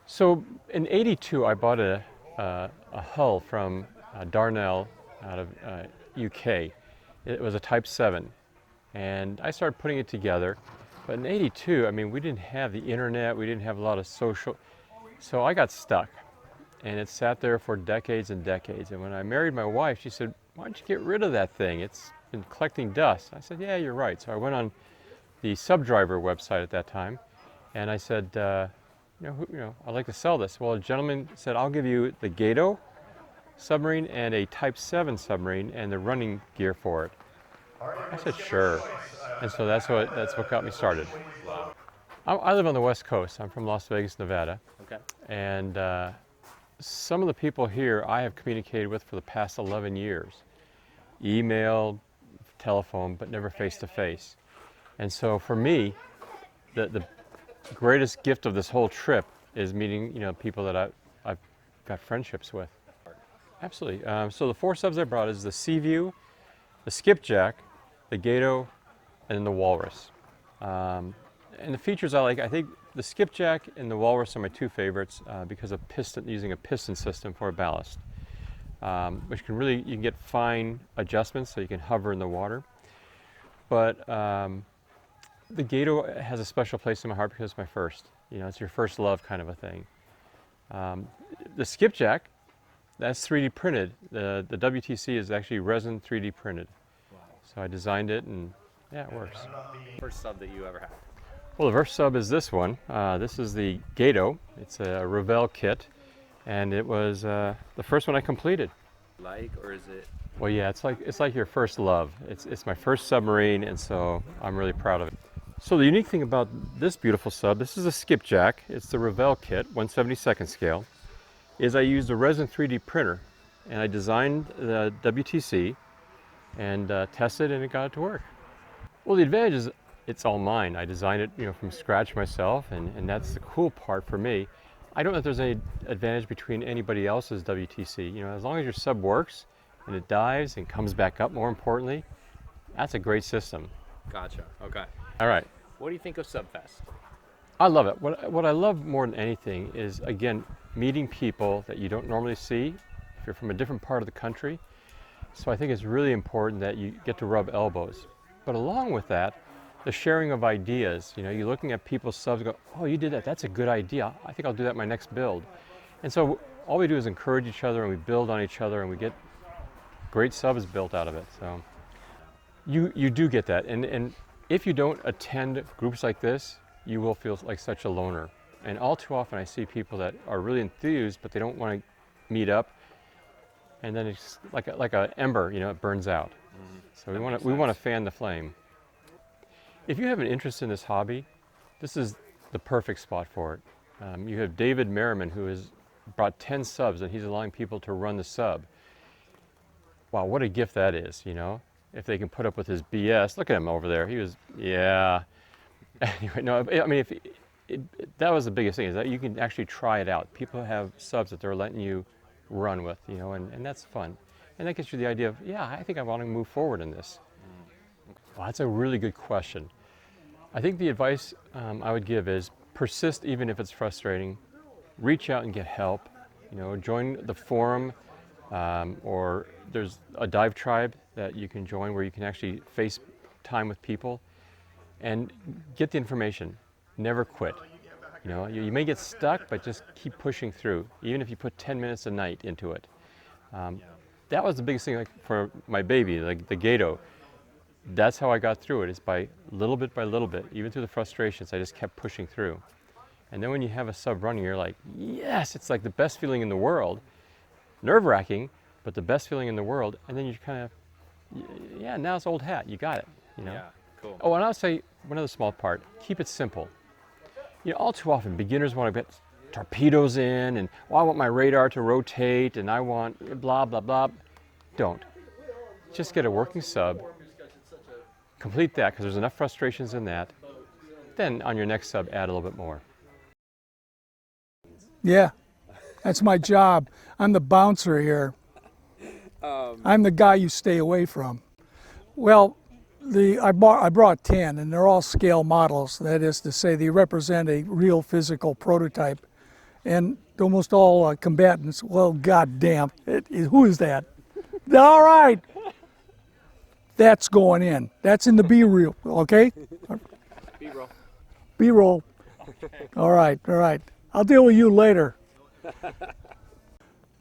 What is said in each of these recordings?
So in '82, I bought a hull from Darnell out of UK. It was a Type 7, and I started putting it together. But in '82, I mean, we didn't have the internet, we didn't have a lot of social, so I got stuck. And it sat there for decades and decades. And when I married my wife, she said, "Why don't you get rid of that thing? It's been collecting dust." I said, "Yeah, you're right." So I went on the Subdriver website at that time, and I said, I'd like to sell this. Well, a gentleman said, "I'll give you the Gato submarine and a Type 7 submarine and the running gear for it." I said, "Sure." And so that's what got me started. Wow. I live on the West Coast. I'm from Las Vegas, Nevada. Okay. And some of the people here I have communicated with for the past 11 years. Email, telephone, but never face to face. And so for me, the greatest gift of this whole trip is meeting, people that I've got friendships with. Absolutely. So the 4 subs I brought is the Seaview, the Skipjack, the Gato, and the Walrus. And the features I like, I think the Skipjack and the Walrus are my 2 favorites because of using a piston system for a ballast, which you can get fine adjustments so you can hover in the water. But the Gato has a special place in my heart because it's my first. It's your first love kind of a thing. The Skipjack, that's 3D printed. The WTC is actually resin 3D printed. Wow. So I designed it, and yeah, it works. First sub that you ever had? Well, the first sub is this one. This is the Gato. It's a Naval kit, and it was the first one I completed. Or is it? Well, yeah, it's like your first love. It's my first submarine, and so I'm really proud of it. So the unique thing about this beautiful sub, this is a Skipjack. It's the Naval kit, 1/72 scale. Is I used a resin 3D printer, and I designed the WTC and tested, and it got it to work. Well, the advantage is it's all mine. I designed it, from scratch myself, and that's the cool part for me. I don't know if there's any advantage between anybody else's WTC. As long as your sub works and it dives and comes back up, more importantly, that's a great system. Gotcha. Okay. All right. What do you think of SUBFEST? I love it. What I love more than anything is, again, meeting people that you don't normally see if you're from a different part of the country. So I think it's really important that you get to rub elbows. But along with that, the sharing of ideas. You know, you're looking at people's subs and go, oh, you did that. That's a good idea. I think I'll do that in my next build. And so all we do is encourage each other, and we build on each other, and we get great subs built out of it. So you do get that. And if you don't attend groups like this, you will feel like such a loner. And all too often I see people that are really enthused, but they don't want to meet up. And then it's like a ember, you know, it burns out. So we want to fan the flame. If you have an interest in this hobby, this is the perfect spot for it. You have David Merriman, who has brought 10 subs, and he's allowing people to run the sub. Wow, what a gift that is, you know? If they can put up with his BS. Look at him over there. He was, yeah. Anyway, no, I mean, that was the biggest thing, is that you can actually try it out. People have subs that they're letting you run with, you know, and that's fun. And that gets you the idea of, yeah, I think I want to move forward in this. Well, that's a really good question. I think the advice I would give is persist even if it's frustrating. Reach out and get help. You know, join the forum, or there's a dive tribe that you can join where you can actually face time with people and get the information. Never quit. You know, you may get stuck, but just keep pushing through, even if you put 10 minutes a night into it. That was the biggest thing, like for my baby, like the Gato. That's how I got through it, is by little bit, even through the frustrations, I just kept pushing through. And then when you have a sub running, you're like, yes, it's like the best feeling in the world. Nerve-wracking, but the best feeling in the world. And then you kind of, yeah, now it's old hat, you got it, you know? Yeah, cool. Oh, and I'll say one other small part, keep it simple. You know, all too often, beginners want to get torpedoes in, and, oh, I want my radar to rotate, and I want blah, blah, blah. Don't. Just get a working sub, complete that, because there's enough frustrations in that. Then on your next sub, add a little bit more. Yeah, that's my job. I'm the bouncer here. I'm the guy you stay away from. Well, I brought 10, and they're all scale models. That is to say, they represent a real physical prototype. And almost all combatants, well, goddamn, who is that? All right, that's going in. That's in the B-reel, okay? B-roll. B-roll. All right, all right. I'll deal with you later.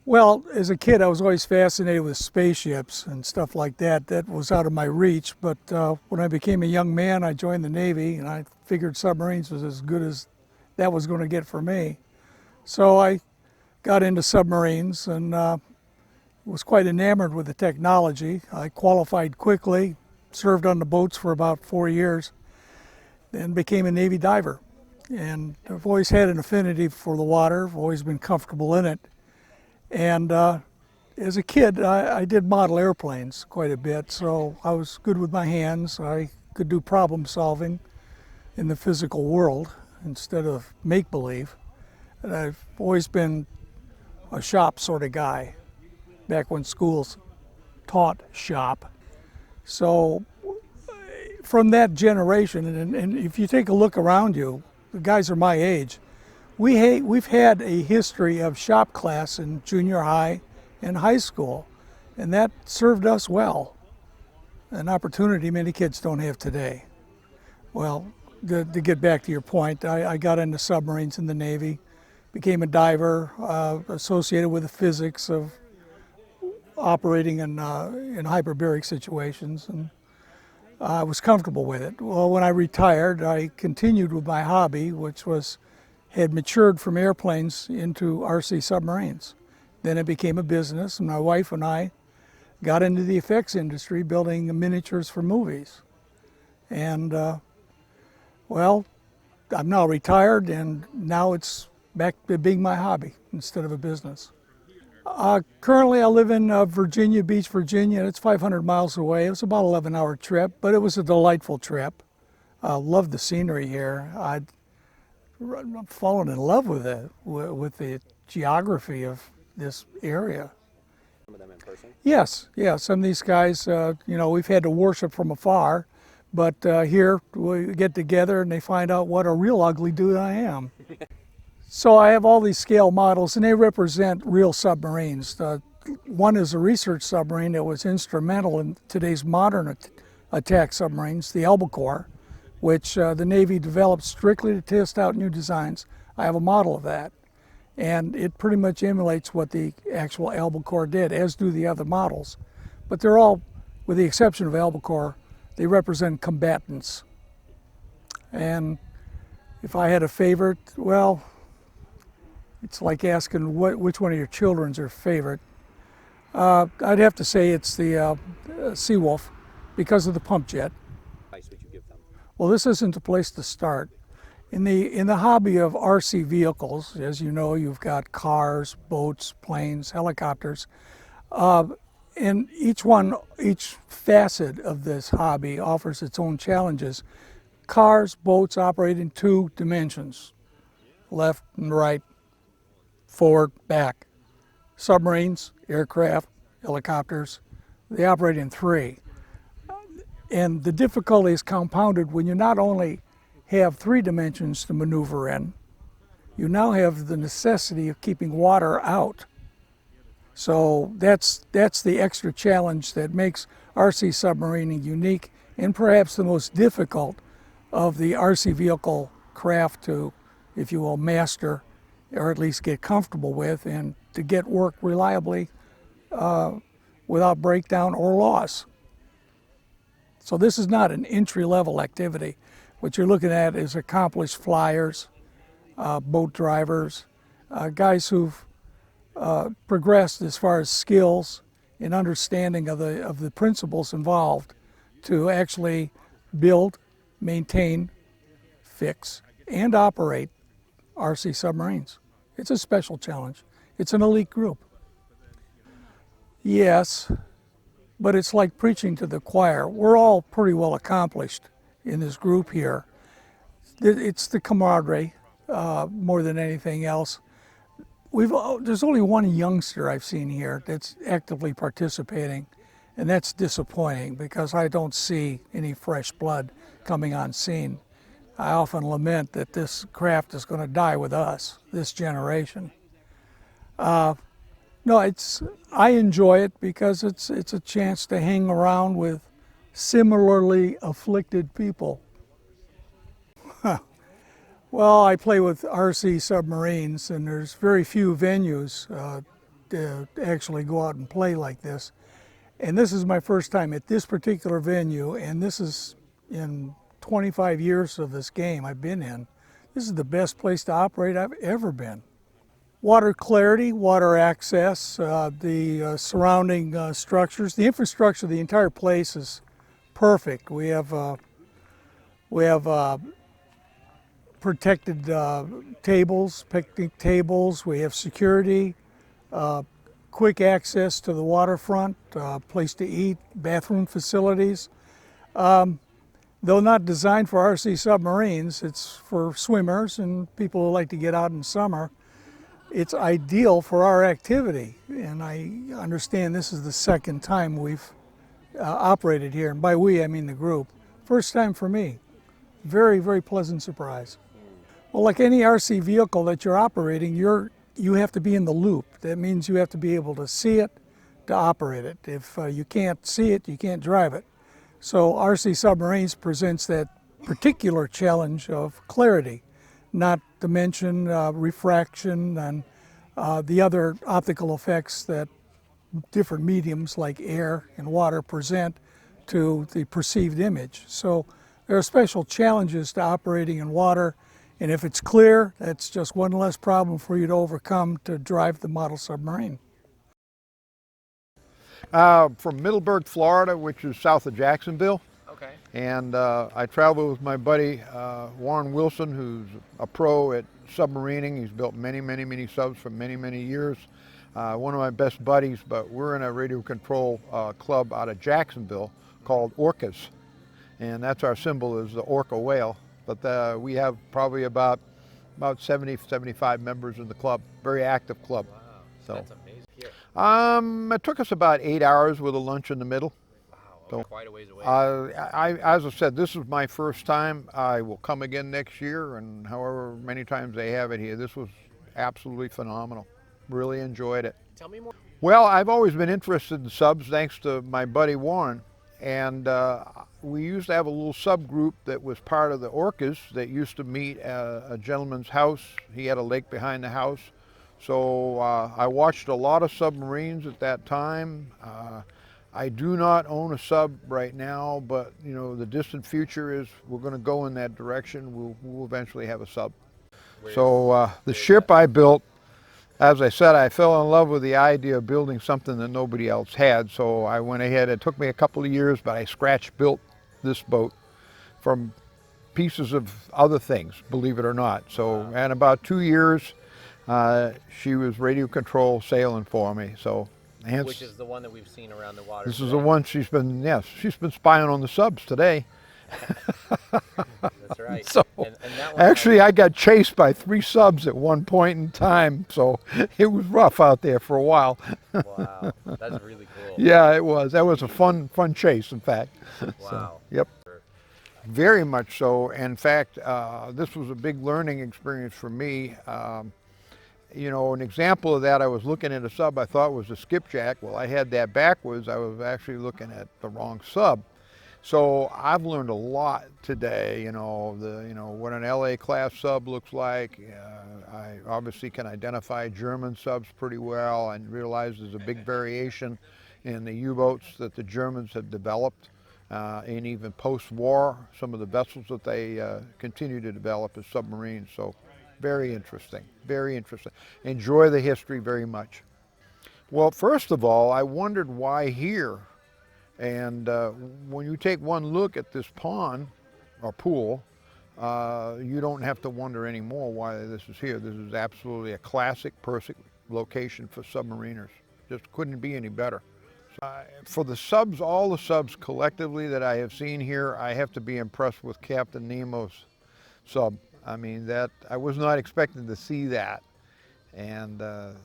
Well, as a kid, I was always fascinated with spaceships and stuff like that. That was out of my reach. But when I became a young man, I joined the Navy, and I figured submarines was as good as that was going to get for me. So I got into submarines and was quite enamored with the technology. I qualified quickly, served on the boats for about 4 years, then became a Navy diver. And I've always had an affinity for the water. I've always been comfortable in it. And as a kid, I did model airplanes quite a bit, so I was good with my hands. I could do problem solving in the physical world instead of make-believe. And I've always been a shop sort of guy, back when schools taught shop. So from that generation, and if you take a look around you, the guys are my age, we've had a history of shop class in junior high and high school, and that served us well. An opportunity many kids don't have today. Well, to get back to your point, I got into submarines in the Navy, became a diver, associated with the physics of operating in hyperbaric situations, and I was comfortable with it. Well, when I retired, I continued with my hobby, which had matured from airplanes into RC submarines. Then it became a business, and my wife and I got into the effects industry, building miniatures for movies. And well, I'm now retired, and now it's back to being my hobby instead of a business. Currently I live in Virginia Beach, Virginia. It's 500 miles away. It was about an 11-hour trip, but it was a delightful trip. Loved the scenery here. I'd fallen in love with the geography of this area. Some of them in person? Yes. Some of these guys, we've had to worship from afar, But here we get together and they find out what a real ugly dude I am. So I have all these scale models and they represent real submarines. One is a research submarine that was instrumental in today's modern attack submarines, the Albacore, which the Navy developed strictly to test out new designs. I have a model of that. And it pretty much emulates what the actual Albacore did, as do the other models. But they're all, with the exception of Albacore, they represent combatants. And if I had a favorite, well, it's like asking which one of your children's your favorite. I'd have to say it's the Seawolf because of the pump jet. Advice would you give them? Well, this isn't the place to start. In the hobby of RC vehicles, as you know, you've got cars, boats, planes, helicopters, and each facet of this hobby offers its own challenges. Cars, boats operate in two dimensions, left and right, forward, back. Submarines, aircraft, helicopters, they operate in three. And the difficulty is compounded when you not only have three dimensions to maneuver in, you now have the necessity of keeping water out. So that's the extra challenge that makes RC submarining unique and perhaps the most difficult of the RC vehicle craft to, if you will, master or at least get comfortable with and to get work reliably without breakdown or loss. So this is not an entry-level activity. What you're looking at is accomplished flyers, boat drivers, guys who've progressed as far as skills and understanding of the principles involved to actually build, maintain, fix, and operate RC submarines. It's a special challenge. It's an elite group. Yes, but it's like preaching to the choir. We're all pretty well accomplished in this group here. It's the camaraderie more than anything else. There's only one youngster I've seen here that's actively participating, and that's disappointing because I don't see any fresh blood coming on scene. I often lament that this craft is going to die with us, this generation. No, I enjoy it because it's a chance to hang around with similarly afflicted people. Well, I play with RC submarines, and there's very few venues to actually go out and play like this. And this is my first time at this particular venue, and this is in 25 years of this game I've been in. This is the best place to operate I've ever been. Water clarity, water access, the surrounding structures, the infrastructure, the entire place is perfect. We have protected tables, picnic tables. We have security, quick access to the waterfront, place to eat, bathroom facilities. Though not designed for RC submarines, it's for swimmers and people who like to get out in summer. It's ideal for our activity, and I understand this is the second time we've operated here, and by we I mean the group. First time for me. Very, very pleasant surprise. Well, like any RC vehicle that you're operating, you have to be in the loop. That means you have to be able to see it to operate it. If you can't see it, you can't drive it. So RC Submarines presents that particular challenge of clarity, not to mention refraction and the other optical effects that different mediums like air and water present to the perceived image. So there are special challenges to operating in water, and if it's clear, that's just one less problem for you to overcome to drive the model submarine. From Middleburg, Florida, which is south of Jacksonville. Okay. And I travel with my buddy Warren Wilson, who's a pro at submarining. He's built many, many, many subs for many, many years. One of my best buddies, but we're in a radio control club out of Jacksonville called Orcas. And that's our symbol, is the orca whale. But we have probably about 70, 75 members in the club. Very active club. Wow, so that's amazing. Here. It took us about 8 hours with a lunch in the middle. Wow, So, Quite a ways away. as I said, this is my first time. I will come again next year, and however many times they have it here. This was absolutely phenomenal. Really enjoyed it. Tell me more. Well, I've always been interested in subs thanks to my buddy Warren, and we used to have a little subgroup that was part of the Orcas that used to meet at a gentleman's house. He had a lake behind the house. So I watched a lot of submarines at that time. I do not own a sub right now, but you know, the distant future is we're going to go in that direction. We'll eventually have a sub. So the ship I built, as I said, I fell in love with the idea of building something that nobody else had. So I went ahead. It took me a couple of years, but I scratch built this boat from pieces of other things, believe it or not. So in about 2 years, she was radio control sailing for me. So hence, Which is the one that we've seen around the water. this is the one she's been spying on the subs today. That's right. So and that one actually, I got chased by 3 subs at one point in time. So it was rough out there for a while. Wow, that's really cool. Yeah, it was. That was a fun chase, in fact. Wow. So, yep. Very much so. In fact, this was a big learning experience for me. You know, an example of that, I was looking at a sub I thought was a skipjack. Well, I had that backwards. I was actually looking at the wrong sub. So I've learned a lot today, you know, what an LA class sub looks like. I obviously can identify German subs pretty well and realize there's a big variation in the U-boats that the Germans have developed. And even post-war, some of the vessels that they continue to develop as submarines. So very interesting, very interesting. Enjoy the history very much. Well, first of all, I wondered why here. And when you take one look at this pond or pool, you don't have to wonder anymore why this is here. This is absolutely a classic, perfect location for submariners. Just couldn't be any better. For the subs, all the subs collectively that I have seen here, I have to be impressed with Captain Nemo's sub. I mean, that I was not expecting to see that. And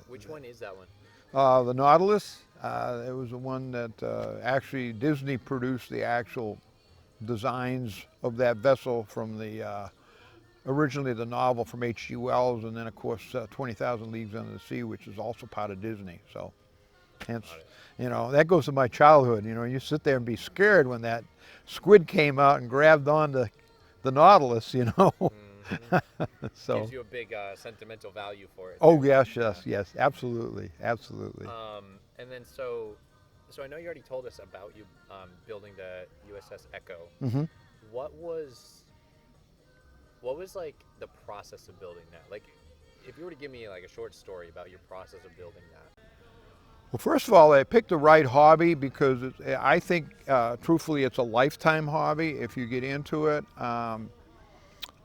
Which one is that one? the Nautilus, it was the one that actually Disney produced the actual designs of that vessel from the originally the novel from H.G. Wells, and then of course 20,000 Leagues Under the Sea, which is also part of Disney. So hence, you know, that goes to my childhood. You know, you sit there and be scared when that squid came out and grabbed onto the Nautilus, you know. So Gives you a big sentimental value for it. oh yes, absolutely. And then so I know you already told us about you building the USS Echo. Mm-hmm. What was like the process of building that? Like, if you were to give me like a short story about your process of building that. Well, first of all, I picked the right hobby because I think, truthfully, it's a lifetime hobby if you get into it.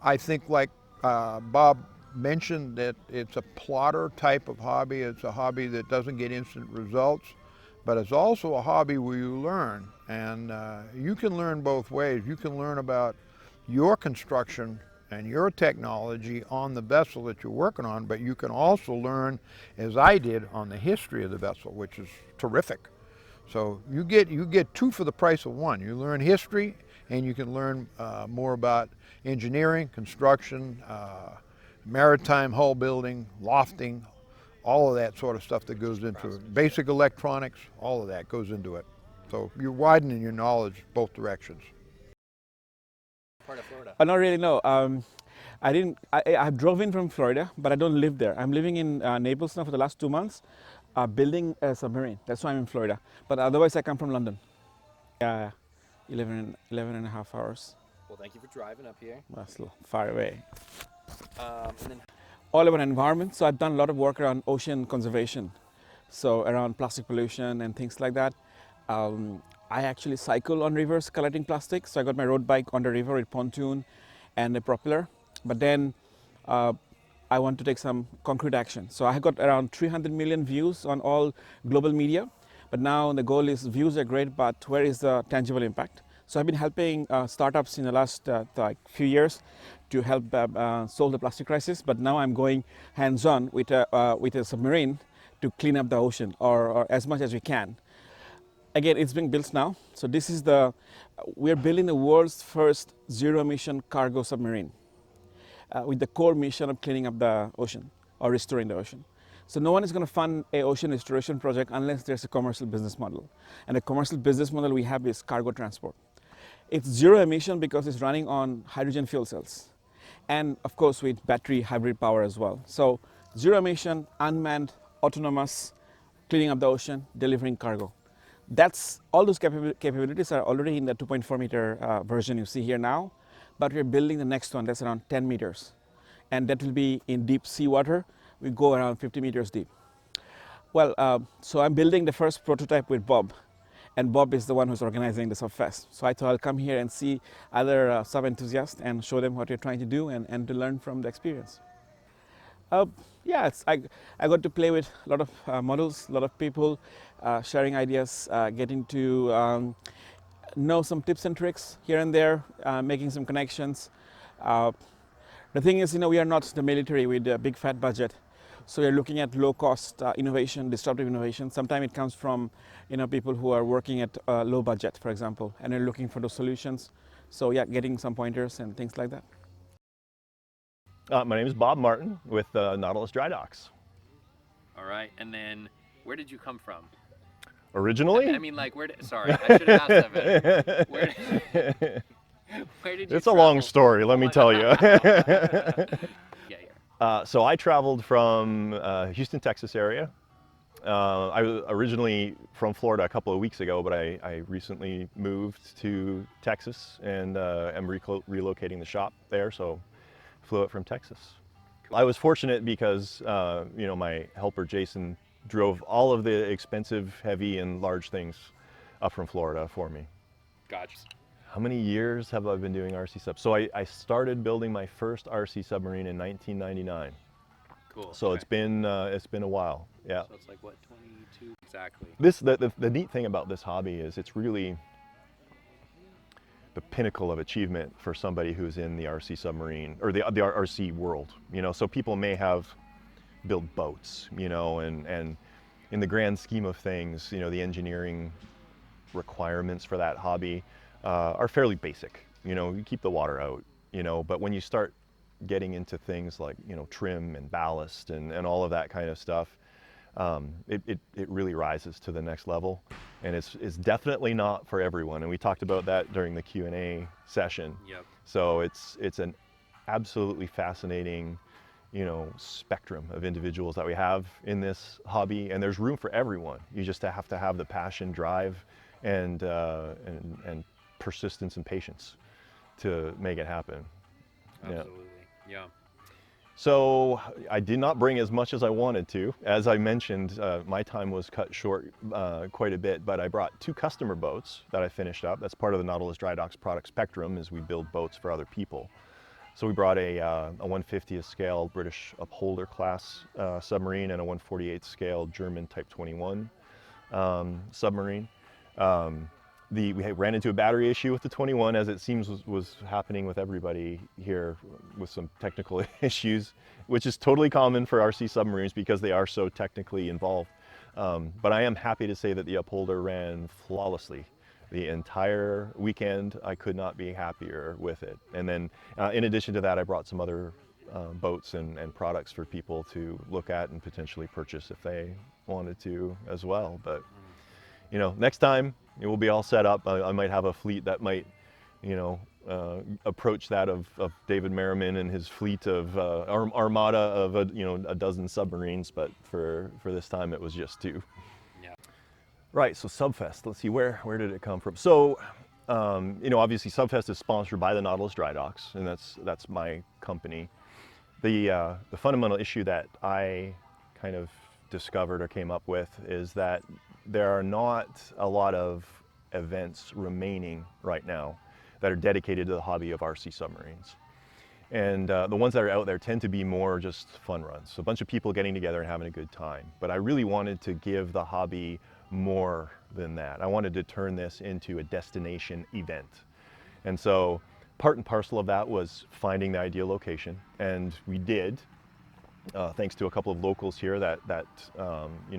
I think, like Bob mentioned, that it's a plotter type of hobby. It's a hobby that doesn't get instant results, but it's also a hobby where you learn. And you can learn both ways. You can learn about your construction and your technology on the vessel that you're working on, but you can also learn, as I did, on the history of the vessel, which is terrific. So you get 2 for the price of 1. You learn history, and you can learn more about engineering, construction, maritime hull building, lofting, all of that sort of stuff that goes into it. Basic electronics, all of that goes into it. So you're widening your knowledge both directions. Part of Florida. I don't really know. I drove in from Florida, but I don't live there. I'm living in Naples now for the last 2 months, building a submarine. That's why I'm in Florida. But otherwise, I come from London. Yeah, 11 and a half hours. Well, thank you for driving up here. That's a little far away. And then All about environment. So I've done a lot of work around ocean conservation. So around plastic pollution and things like that. I actually cycle on rivers collecting plastic. So I got my road bike on the river with pontoon and a propeller. But then I want to take some concrete action. So I got around 300 million views on all global media. But now the goal is views are great, but where is the tangible impact? So I've been helping startups in the last few years to help solve the plastic crisis. But now I'm going hands-on with a submarine to clean up the ocean or as much as we can. Again, it's being built now. So this is we're building the world's first zero-emission cargo submarine with the core mission of cleaning up the ocean or restoring the ocean. So no one is going to fund a ocean restoration project unless there's a commercial business model. And the commercial business model we have is cargo transport. It's zero emission because it's running on hydrogen fuel cells. And of course with battery hybrid power as well. So zero emission, unmanned, autonomous, cleaning up the ocean, delivering cargo. That's all those capabilities are already in the 2.4 meter version you see here now, but we're building the next one that's around 10 meters. And that will be in deep sea water. We go around 50 meters deep. Well, so I'm building the first prototype with Bob, and Bob is the one who's organizing the SUBFEST. So I thought I'll come here and see other sub enthusiasts and show them what we're trying to do and to learn from the experience. Yeah, I got to play with a lot of models, a lot of people, sharing ideas, getting to know some tips and tricks here and there, making some connections. The thing is, we are not the military with a big fat budget. So we're looking at low-cost innovation, disruptive innovation. Sometimes it comes from, people who are working at low budget, for example, and they're looking for those solutions. So yeah, getting some pointers and things like that. My name is Bob Martin with Nautilus Drydocks. All right, and then where did you come from? Originally? I mean, like, sorry, I should have asked that better. Where did you It's a long story, let me tell you. So I traveled from Houston, Texas area. I was originally from Florida a couple of weeks ago, but I recently moved to Texas and am relocating the shop there, so flew it from Texas. I was fortunate because my helper Jason drove all of the expensive, heavy, and large things up from Florida for me. Gotcha. How many years have I been doing RC sub? So I started building my first RC submarine in 1999. Cool. So it's been a while. Yeah. So it's like what, 22 exactly? The neat thing about this hobby is it's really the pinnacle of achievement for somebody who's in the RC submarine or the RC world. So people may have built boats, and in the grand scheme of things, the engineering requirements for that hobby are fairly basic. You keep the water out, but when you start getting into things like, trim and ballast and all of that kind of stuff, it really rises to the next level. And it's definitely not for everyone. And we talked about that during the Q&A session. Yep. So it's an absolutely fascinating, spectrum of individuals that we have in this hobby, and there's room for everyone. You just have to have the passion, drive, and persistence and patience to make it happen. Absolutely. Yeah. So I did not bring as much as I wanted to. As I mentioned, my time was cut short quite a bit, but I brought 2 customer boats that I finished up. That's part of the Nautilus Drydocks product spectrum, is we build boats for other people. So we brought a 150th scale British Upholder class submarine and a 148th scale German Type 21 submarine. We ran into a battery issue with the 21, as it seems was happening with everybody here, with some technical issues, which is totally common for RC submarines because they are so technically involved. But I am happy to say that the Upholder ran flawlessly the entire weekend. I could not be happier with it. And then in addition to that, I brought some other boats and products for people to look at and potentially purchase if they wanted to as well. But next time it will be all set up. I might have a fleet that might, approach that of David Merriman and his fleet of armada of a dozen submarines. But for this time, it was just 2. Yeah. Right. So SUBFEST. Let's see, where did it come from? So, obviously SUBFEST is sponsored by the Nautilus Drydocks, and that's my company. The fundamental issue that I kind of discovered or came up with is that there are not a lot of events remaining right now that are dedicated to the hobby of RC submarines. And the ones that are out there tend to be more just fun runs. So a bunch of people getting together and having a good time. But I really wanted to give the hobby more than that. I wanted to turn this into a destination event. And so part and parcel of that was finding the ideal location. And we did, thanks to a couple of locals here that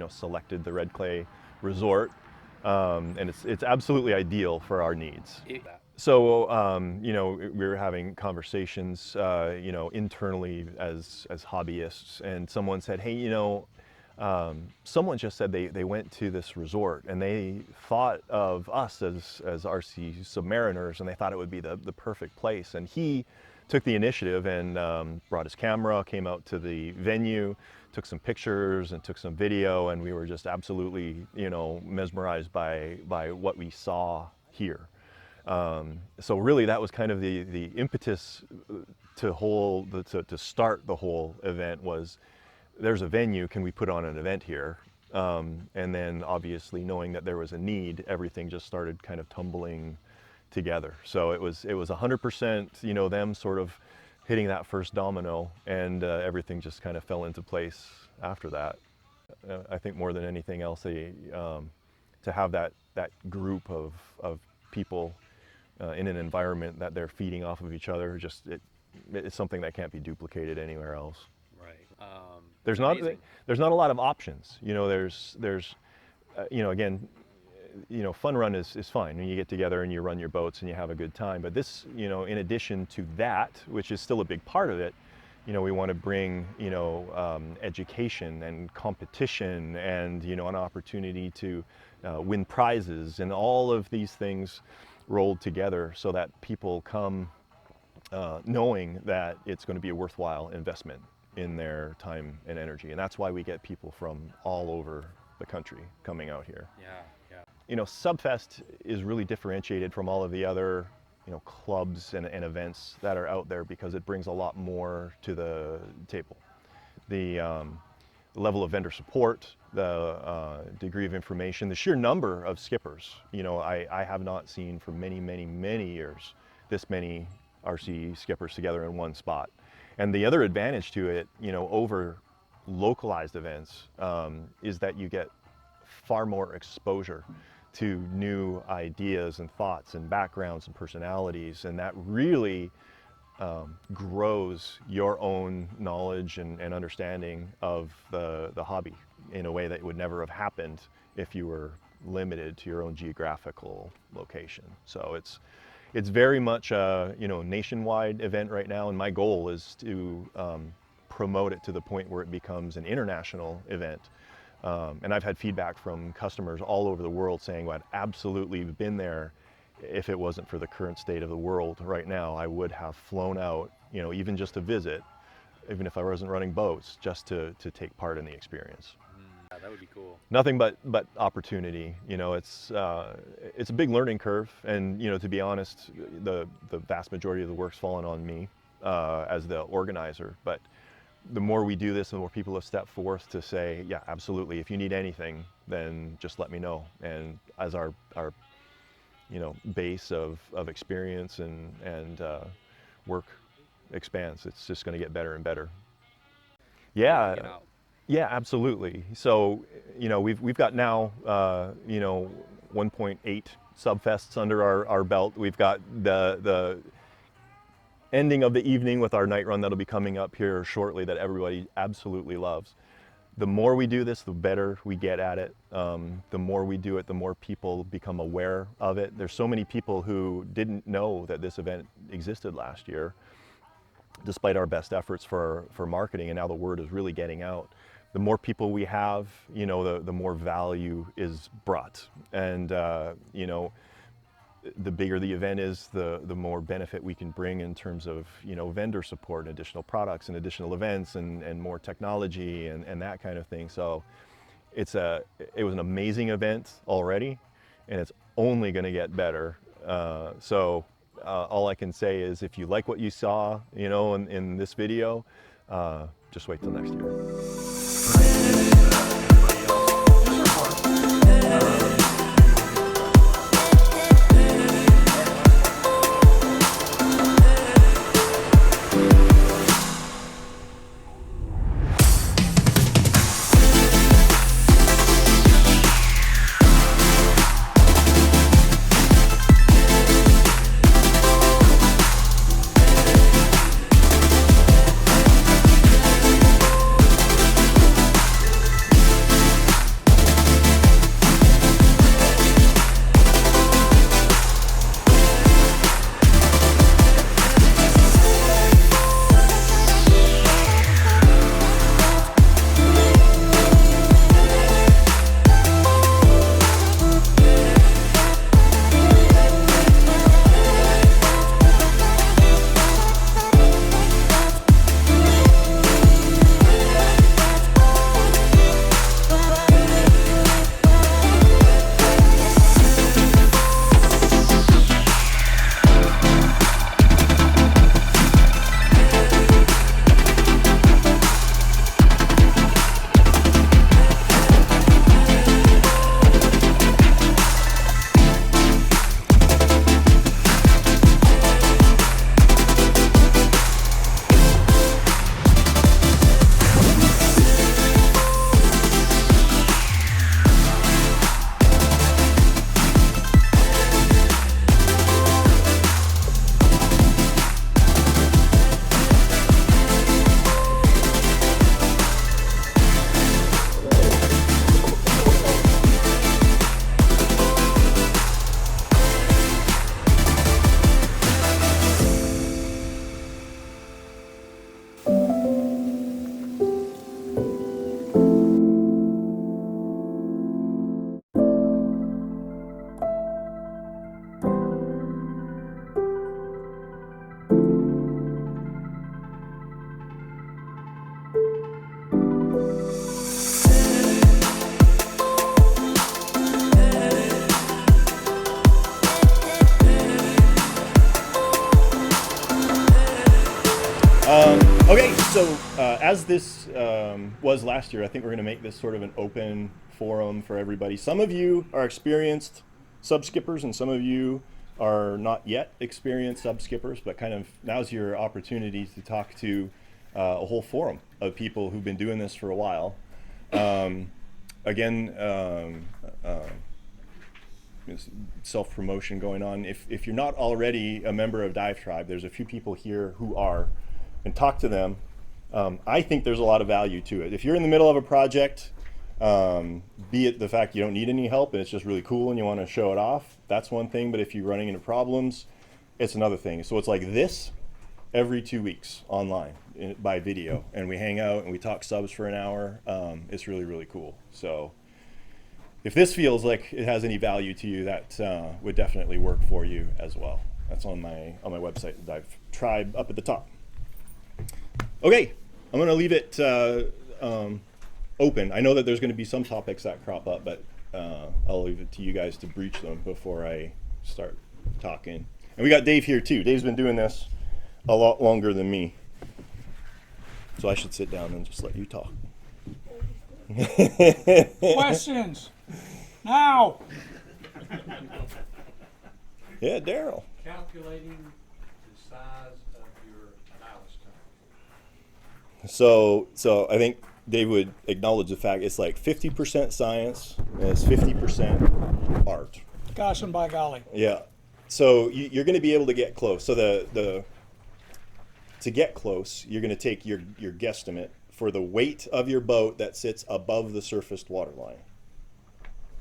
selected the Red Clay Resort and it's absolutely ideal for our needs. That. So, you know, we were having conversations, you know, internally as hobbyists, and someone said, hey, you know, someone just said they went to this resort and they thought of us as RC Submariners, and they thought it would be the perfect place. And he took the initiative and brought his camera, came out to the venue, took some pictures and took some video, and we were just absolutely, you know, mesmerized by what we saw here. So really that was kind of the impetus to start the whole event was, there's a venue, can we put on an event here? And then obviously knowing that there was a need, everything just started kind of tumbling together. So it was 100%, you know, them sort of hitting that first domino, and everything just kind of fell into place after that. I think more than anything else, to have that group of people in an environment that they're feeding off of each other, just it's something that can't be duplicated anywhere else. Right. There's not a lot of options. You know, there's you know, again, you know, fun run is fine when you get together and you run your boats and you have a good time. But this, you know, in addition to that, which is still a big part of it, you know, we want to bring, you know, education and competition and, you know, an opportunity to win prizes and all of these things rolled together so that people come knowing that it's going to be a worthwhile investment in their time and energy. And that's why we get people from all over the country coming out here. Yeah, yeah. You know, SUBFEST is really differentiated from all of the other, you know, clubs and events that are out there because it brings a lot more to the table. The level of vendor support, the degree of information, the sheer number of skippers. You know, I have not seen for many, many, many years this many RC skippers together in one spot. And the other advantage to it, you know, over localized events, is that you get far more exposure to new ideas and thoughts and backgrounds and personalities, and that really grows your own knowledge and understanding of the hobby in a way that would never have happened if you were limited to your own geographical location. So it's very much a, you know, nationwide event right now, and my goal is to promote it to the point where it becomes an international event. And I've had feedback from customers all over the world saying, well, I'd absolutely been there. If it wasn't for the current state of the world right now, I would have flown out, you know, even just to visit, even if I wasn't running boats, just to take part in the experience. Yeah, that would be cool. Nothing but opportunity. You know, it's a big learning curve, and, you know, to be honest, the vast majority of the work's fallen on me as the organizer. But the more we do this, the more people have stepped forth to say, yeah, absolutely, if you need anything, then just let me know. And as our you know, base of experience and work expands, it's just going to get better and better. Yeah. Yeah, absolutely. So, you know, we've got now, you know, 1.8 SUBFESts under our belt. We've got the ending of the evening with our night run that'll be coming up here shortly that everybody absolutely loves. The more we do this, the better we get at it. The more we do it, the more people become aware of it. There's so many people who didn't know that this event existed last year, despite our best efforts for marketing, and now the word is really getting out. The more people we have, you know, the more value is brought. And, you know, the bigger the event is, the more benefit we can bring in terms of, you know, vendor support and additional products and additional events and more technology and that kind of thing. So it was an amazing event already, and it's only going to get better. So all I can say is, if you like what you saw, you know, in this video, just wait till next year. So as this was last year, I think we're going to make this sort of an open forum for everybody. Some of you are experienced sub skippers, and some of you are not yet experienced sub skippers, but kind of now's your opportunity to talk to a whole forum of people who've been doing this for a while. Self-promotion going on. If you're not already a member of Dive Tribe, there's a few people here who are, and talk to them. I think there's a lot of value to it. If you're in the middle of a project, be it the fact you don't need any help and it's just really cool and you want to show it off, that's one thing. But if you're running into problems, it's another thing. So it's like this every 2 weeks online by video, and we hang out and we talk subs for an hour. It's really, really cool. So if this feels like it has any value to you, that would definitely work for you as well. That's on my website, Dive Tribe, up at the top. Okay, I'm going to leave it open. I know that there's going to be some topics that crop up, but I'll leave it to you guys to breach them before I start talking. And we got Dave here too. Dave's been doing this a lot longer than me. So I should sit down and just let you talk. Questions? Now! Yeah, Daryl. Calculating the size of your ballast tank. So I think Dave would acknowledge the fact it's like 50% science and it's 50% art. Gosh and by golly. Yeah. So you're going to be able to get close. So to get close, you're going to take your guesstimate for the weight of your boat that sits above the surfaced water line.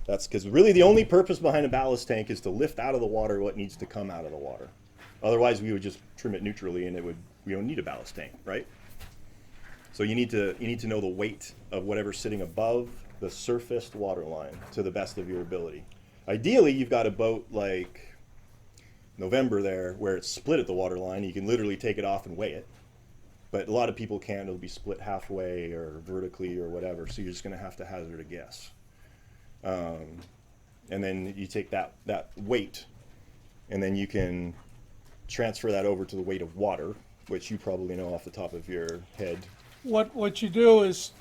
That's because really the only purpose behind a ballast tank is to lift out of the water what needs to come out of the water. Otherwise, we would just trim it neutrally, and we don't need a ballast tank, right? So you need to know the weight of whatever's sitting above the surfaced water line to the best of your ability. Ideally, you've got a boat like November there where it's split at the water line. You can literally take it off and weigh it. But a lot of people can't. It'll be split halfway or vertically or whatever. So you're just going to have to hazard a guess. And then you take that weight, and then you can transfer that over to the weight of water, which you probably know off the top of your head. What you do is,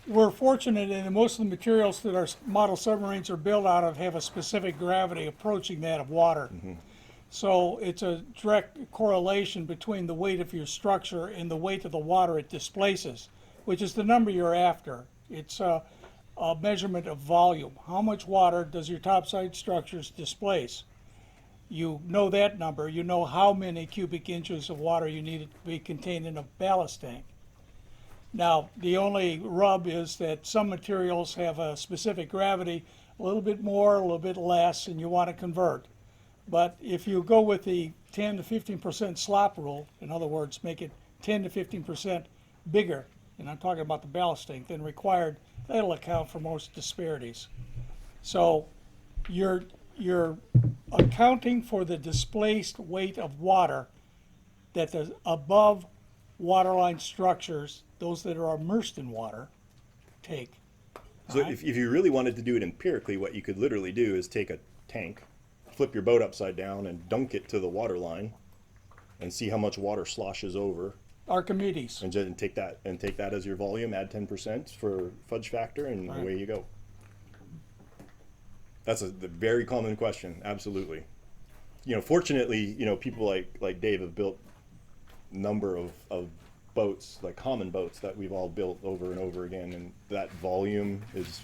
we're fortunate in that most of the materials that our model submarines are built out of have a specific gravity approaching that of water. Mm-hmm. So it's a direct correlation between the weight of your structure and the weight of the water it displaces, which is the number you're after. It's a measurement of volume. How much water does your topside structures displace? You know that number. You know how many cubic inches of water you need to be contained in a ballast tank. Now, the only rub is that some materials have a specific gravity, a little bit more, a little bit less, and you want to convert. But if you go with the 10 to 15% slop rule, in other words, make it 10 to 15% bigger, and I'm talking about the ballast tank, than required, that'll account for most disparities. So you're accounting for the displaced weight of water that the above waterline structures, those that are immersed in water, take. So if you really wanted to do it empirically, what you could literally do is take a tank, flip your boat upside down and dunk it to the water line and see how much water sloshes over. Archimedes. And take that as your volume, add 10% for fudge factor, and Right. away you go. That's a very common question, absolutely. Fortunately, people like Dave have built a number of boats, like common boats that we've all built over and over again, and that volume is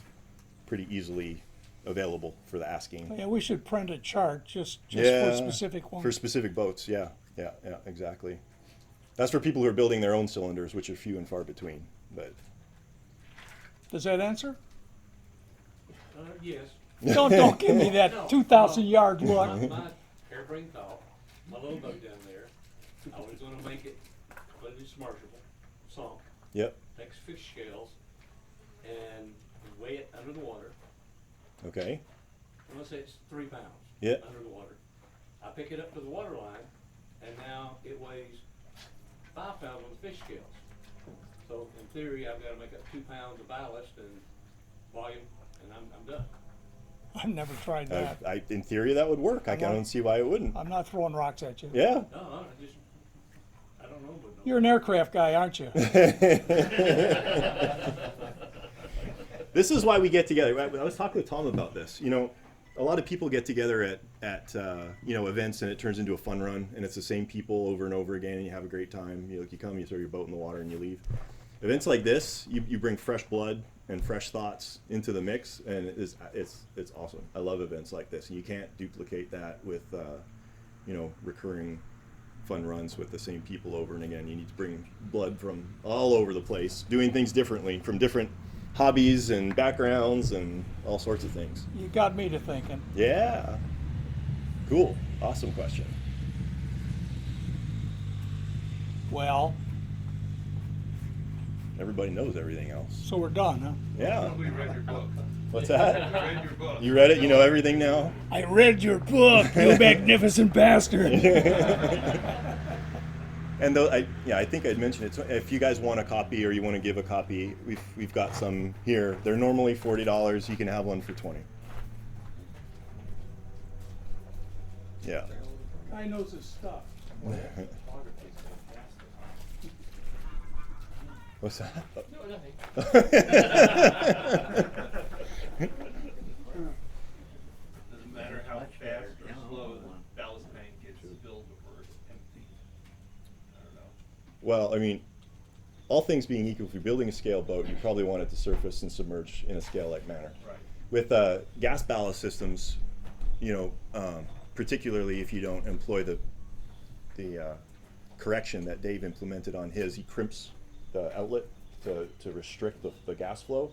pretty easily available for the asking. Yeah, we should print a chart just for specific ones. For specific boats, yeah, exactly. That's for people who are building their own cylinders, which are few and far between. But Does that answer? Yes. Don't give me that 2,000 yard look. My harebrained thought, my little boat down there, I was going to make it completely submersible, sunk, yep, take fish scales, and weigh it under the water. okay, And let's say it's 3 pounds Yep. under the water. I pick it up to the water line, and now it weighs 5 pounds on the fish scales. So in theory, I've got to make up 2 pounds of ballast and volume, and I'm done. I've never tried that. in theory that would work. I don't see why it wouldn't. I'm not throwing rocks at you. Yeah, No, I don't know, but no. You're an aircraft guy, aren't you? This is why we get together. I was talking with Tom about this. You know, a lot of people get together at you know, events, and it turns into a fun run, and it's the same people over and over again, and you have a great time. You come, you throw your boat in the water, and you leave. Events like this, you bring fresh blood and fresh thoughts into the mix, and it's awesome. I love events like this, and you can't duplicate that with you know, recurring fun runs with the same people over and again. You need to bring blood from all over the place, doing things differently, from different hobbies and backgrounds and all sorts of things. You got me to thinking. Yeah. Cool. Awesome question. Well, Everybody knows everything else. so we're done, huh? Yeah. We read your book. What's that? We read your book. You read it? You know everything now? I read your book, you magnificent bastard. And though I think I'd mentioned it. So if you guys want a copy or you want to give a copy, we've got some here. They're normally $40. You can have one for $20. Yeah. Guy knows his stuff. What's that? Doesn't matter how fast or slow the ballast tank gets filled before it's empty. I don't know. Well, I mean, all things being equal, if you're building a scale boat, you probably want it to surface and submerge in a scale-like manner. Right. With gas ballast systems, you know, particularly if you don't employ the correction that Dave implemented on his, he crimps the outlet to restrict the gas flow.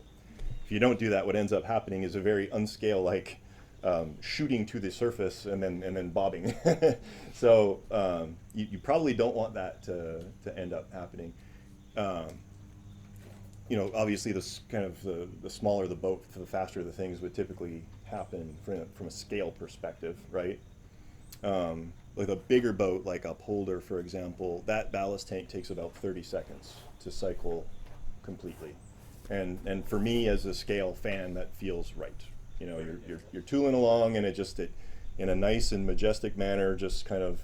If you don't do that, what ends up happening is a very unscale-like shooting to the surface and then bobbing. So you probably don't want that to end up happening. You know, obviously this kind of the smaller the boat, the faster the things would typically happen from a scale perspective, right? With a bigger boat like Upholder, for example, that ballast tank takes about 30 seconds to cycle completely. And for me as a scale fan, that feels right. You know, you're tooling along, and it in a nice and majestic manner just kind of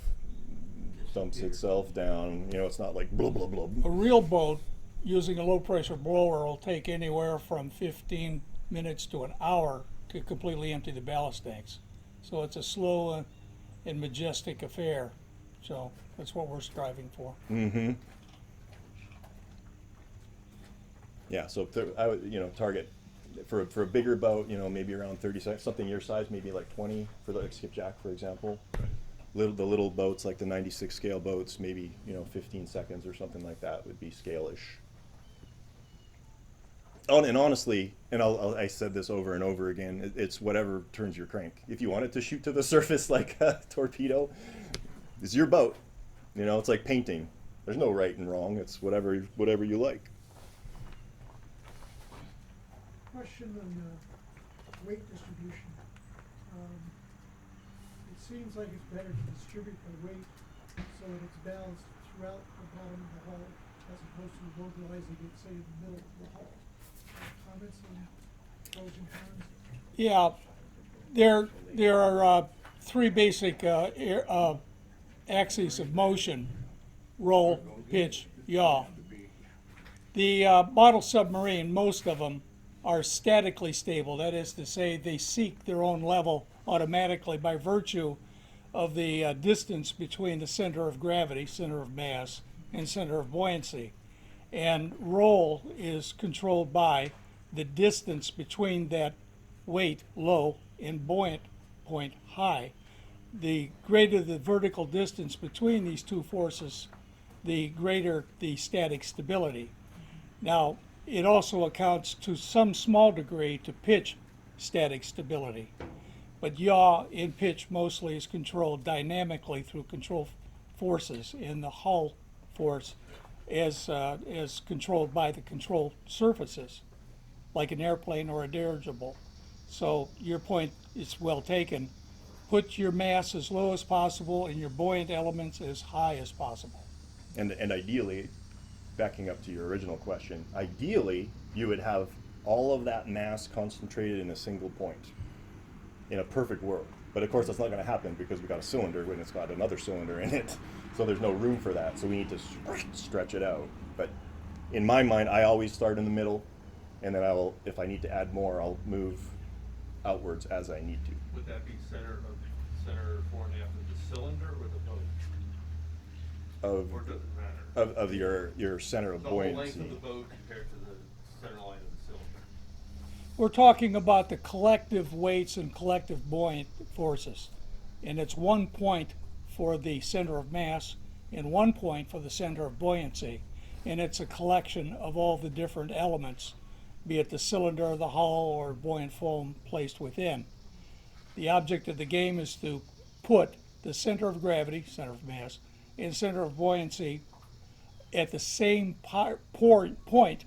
dumps itself down. You know, it's not like blah blah blah. A real boat using a low pressure blower will take anywhere from 15 minutes to an hour to completely empty the ballast tanks. So it's a slow and majestic affair. So that's what we're striving for. Mm-hmm. Yeah, so I would, you know, target for a bigger boat, you know, maybe around 30 seconds. Something your size, maybe like 20 for the skipjack, for example. The little boats like the 96 scale boats, maybe, you know, 15 seconds or something like that would be scale-ish. Oh, and honestly, and I said this over and over again, it's whatever turns your crank. If you want it to shoot to the surface like a torpedo, it's your boat. You know, it's like painting. There's no right and wrong. It's whatever you like. Question on weight distribution. It seems like it's better to distribute the weight so that it's balanced throughout the bottom of the hull as opposed to localizing it, say, in the middle of the hull. Comments on pros and cons? Yeah, there are three basic axes of motion: roll, pitch, yaw. The model submarine, most of them, are statically stable. That is to say, they seek their own level automatically by virtue of the distance between the center of gravity, center of mass, and center of buoyancy. And roll is controlled by the distance between that weight, low, and buoyant point, high. The greater the vertical distance between these two forces, the greater the static stability. Now, it also accounts to some small degree to pitch static stability. But yaw in pitch mostly is controlled dynamically through control forces, and the hull force is controlled by the control surfaces, like an airplane or a dirigible. So your point is well taken. Put your mass as low as possible and your buoyant elements as high as possible. And ideally, backing up to your original question, ideally you would have all of that mass concentrated in a single point in a perfect world. But of course that's not going to happen because we got a cylinder when it's got another cylinder in it. So there's no room for that. So we need to stretch it out. But in my mind, I always start in the middle, and then if I need to add more, I'll move outwards as I need to. Would that be center fore and aft of the cylinder or the boat? Or does it matter? Of your center of The whole buoyancy. length of the boat compared to the center line of the cylinder. We're talking about the collective weights and collective buoyant forces. And it's 1 point for the center of mass and 1 point for the center of buoyancy. And it's a collection of all the different elements, be it the cylinder, the hull, or buoyant foam placed within. The object of the game is to put the center of gravity, center of mass, and center of buoyancy at the same point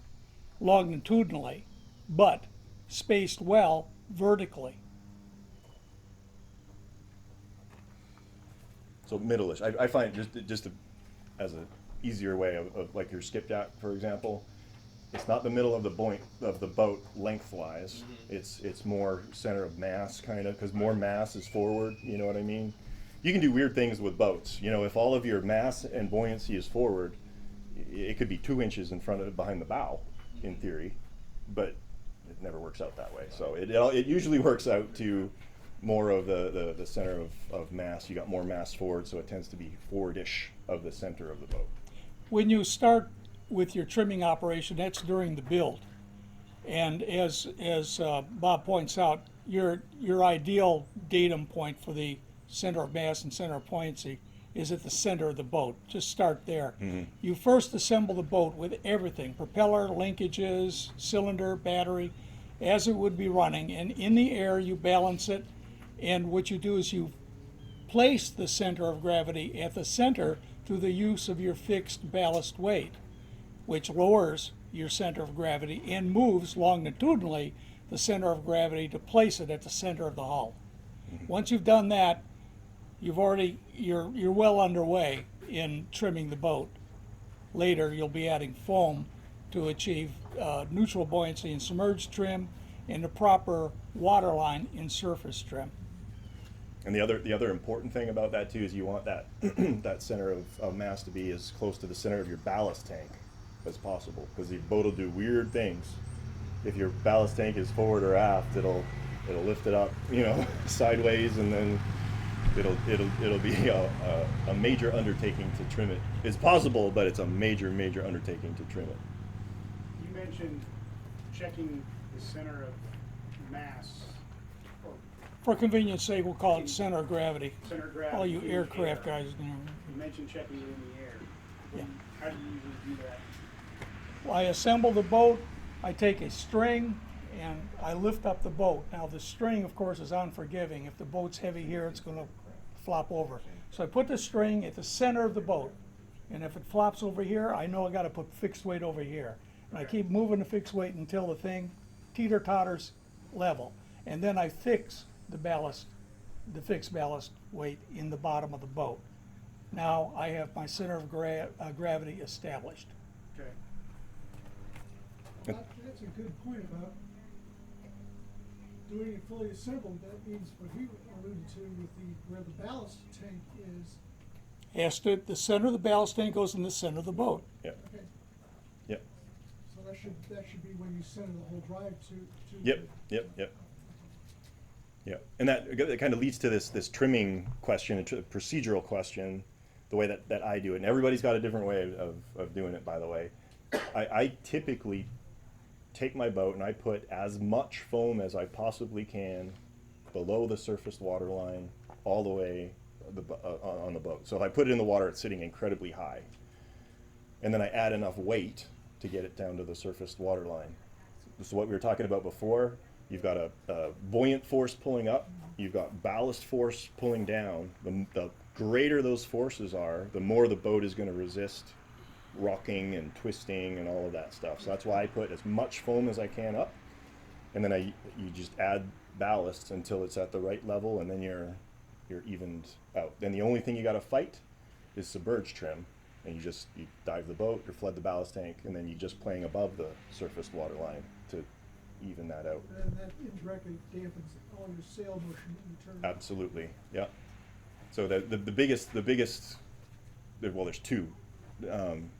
longitudinally, but spaced well vertically. So middle-ish. I find just as an easier way of like your skipjack, for example, it's not the middle of the boat lengthwise. It's more center of mass kind of, because more mass is forward. You know what I mean? You can do weird things with boats. You know, if all of your mass and buoyancy is forward, it could be 2 inches in front of behind the bow, in theory, but it never works out that way. So it usually works out to more of the center of mass. You got more mass forward, so it tends to be forward-ish of the center of the boat. When you start with your trimming operation, that's during the build. And as Bob points out, your ideal datum point for the center of mass and center of buoyancy is at the center of the boat. Just start there. You first assemble the boat with everything, propeller, linkages, cylinder, battery, as it would be running. And in the air, you balance it. And what you do is you place the center of gravity at the center through the use of your fixed ballast weight, which lowers your center of gravity and moves longitudinally the center of gravity to place it at the center of the hull. Once you've done that, you're well underway in trimming the boat. Later, you'll be adding foam to achieve neutral buoyancy in submerged trim and the proper waterline in surface trim. And the other important thing about that too is you want that that center of mass to be as close to the center of your ballast tank as possible, because the boat will do weird things. If your ballast tank is forward or aft, it'll lift it up, you know, sideways, and then it'll be a major undertaking to trim it. It's possible, but it's a major undertaking to trim it. You mentioned checking the center of mass, or For convenience sake, we'll call it center of gravity. center of gravity. All you in the aircraft air. guys, you know. You mentioned checking it in the air. Yeah. How do you usually do that? I assemble the boat, I take a string, and I lift up the boat. Now the string, of course, is unforgiving. If the boat's heavy here, it's going to flop over. So I put the string at the center of the boat, and if it flops over here, I know I got to put fixed weight over here. And I keep moving the fixed weight until the thing teeter-totters level. And then I fix the fixed ballast weight in the bottom of the boat. Now I have my center of gravity established. Okay. That's a good point about doing it fully assembled. That means what he alluded to with where the ballast tank is. The center of the ballast tank goes in the center of the boat. Yeah. Okay. Yep. So that should be when you center the whole drive to. Yep. Yeah, and that kind of leads to this trimming question, a procedural question, the way that I do it. And everybody's got a different way of doing it, by the way. I typically take my boat and I put as much foam as I possibly can below the surface water line all the way on the boat. So if I put it in the water, it's sitting incredibly high. And then I add enough weight to get it down to the surface water line. This is what we were talking about before. You've got a buoyant force pulling up, you've got ballast force pulling down. The greater those forces are, the more the boat is going to resist rocking and twisting and all of that stuff. So that's why I put as much foam as I can up, and then you just add ballast until it's at the right level, and then you're evened out. Then the only thing you got to fight is submerged trim, and you dive the boat, you flood the ballast tank, and then you're just playing above the surface water line to even that out. And that indirectly dampens all your sail motion in the turn. Absolutely, yeah. So the biggest, well, there's two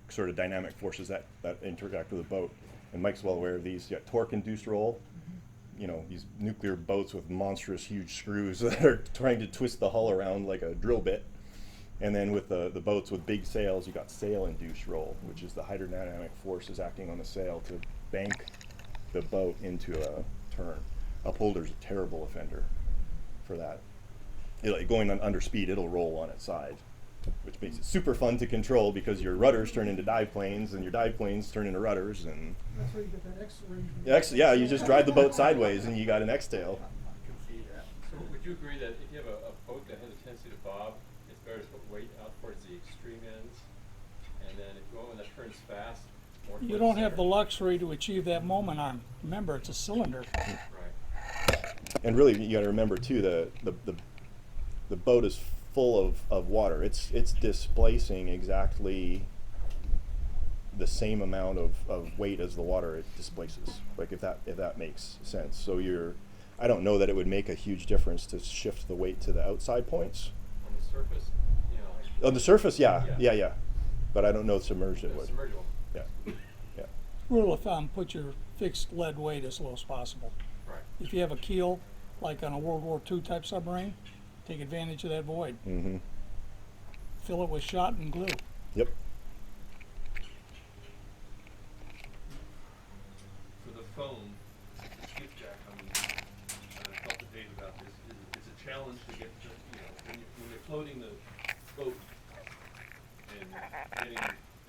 sort of dynamic forces that interact with a boat, and Mike's well aware of these. You got torque-induced roll, you know, these nuclear boats with monstrous huge screws that are trying to twist the hull around like a drill bit. And then with the boats with big sails, you got sail-induced roll, which is the hydrodynamic forces acting on the sail to bank the boat into a turn. Upholder's a terrible offender for that. Going under speed, it'll roll on its side, which makes it super fun to control because your rudders turn into dive planes and your dive planes turn into rudders. And That's why you get that X arrangement. yeah, you just drive the boat sideways and you got an X-tail. So would you agree that if you have a boat that has a tendency to bob, it's better to put weight out towards the extreme ends, and then if you want one that turns fast, more You towards don't have the center? luxury to achieve that moment arm. Remember, it's a cylinder. Right. And really, you got to remember too, the boat is full of water. It's displacing exactly the same amount of weight as the water it displaces. Like if that makes sense. So I don't know that it would make a huge difference to shift the weight to the outside points. On the surface, you know, like On the surface, yeah. Yeah. But I don't know submerged it the would. submergible. Yeah. Rule of thumb, put your fixed lead weight as low as possible. Right. If you have a keel, like on a World War II type submarine, take advantage of that void. Mm-hmm. Fill it with shot and glue. Yep. For the foam, the skipjack, I mean, I talked to Dave about this, it's a challenge to get to, you know, when you're floating the boat and getting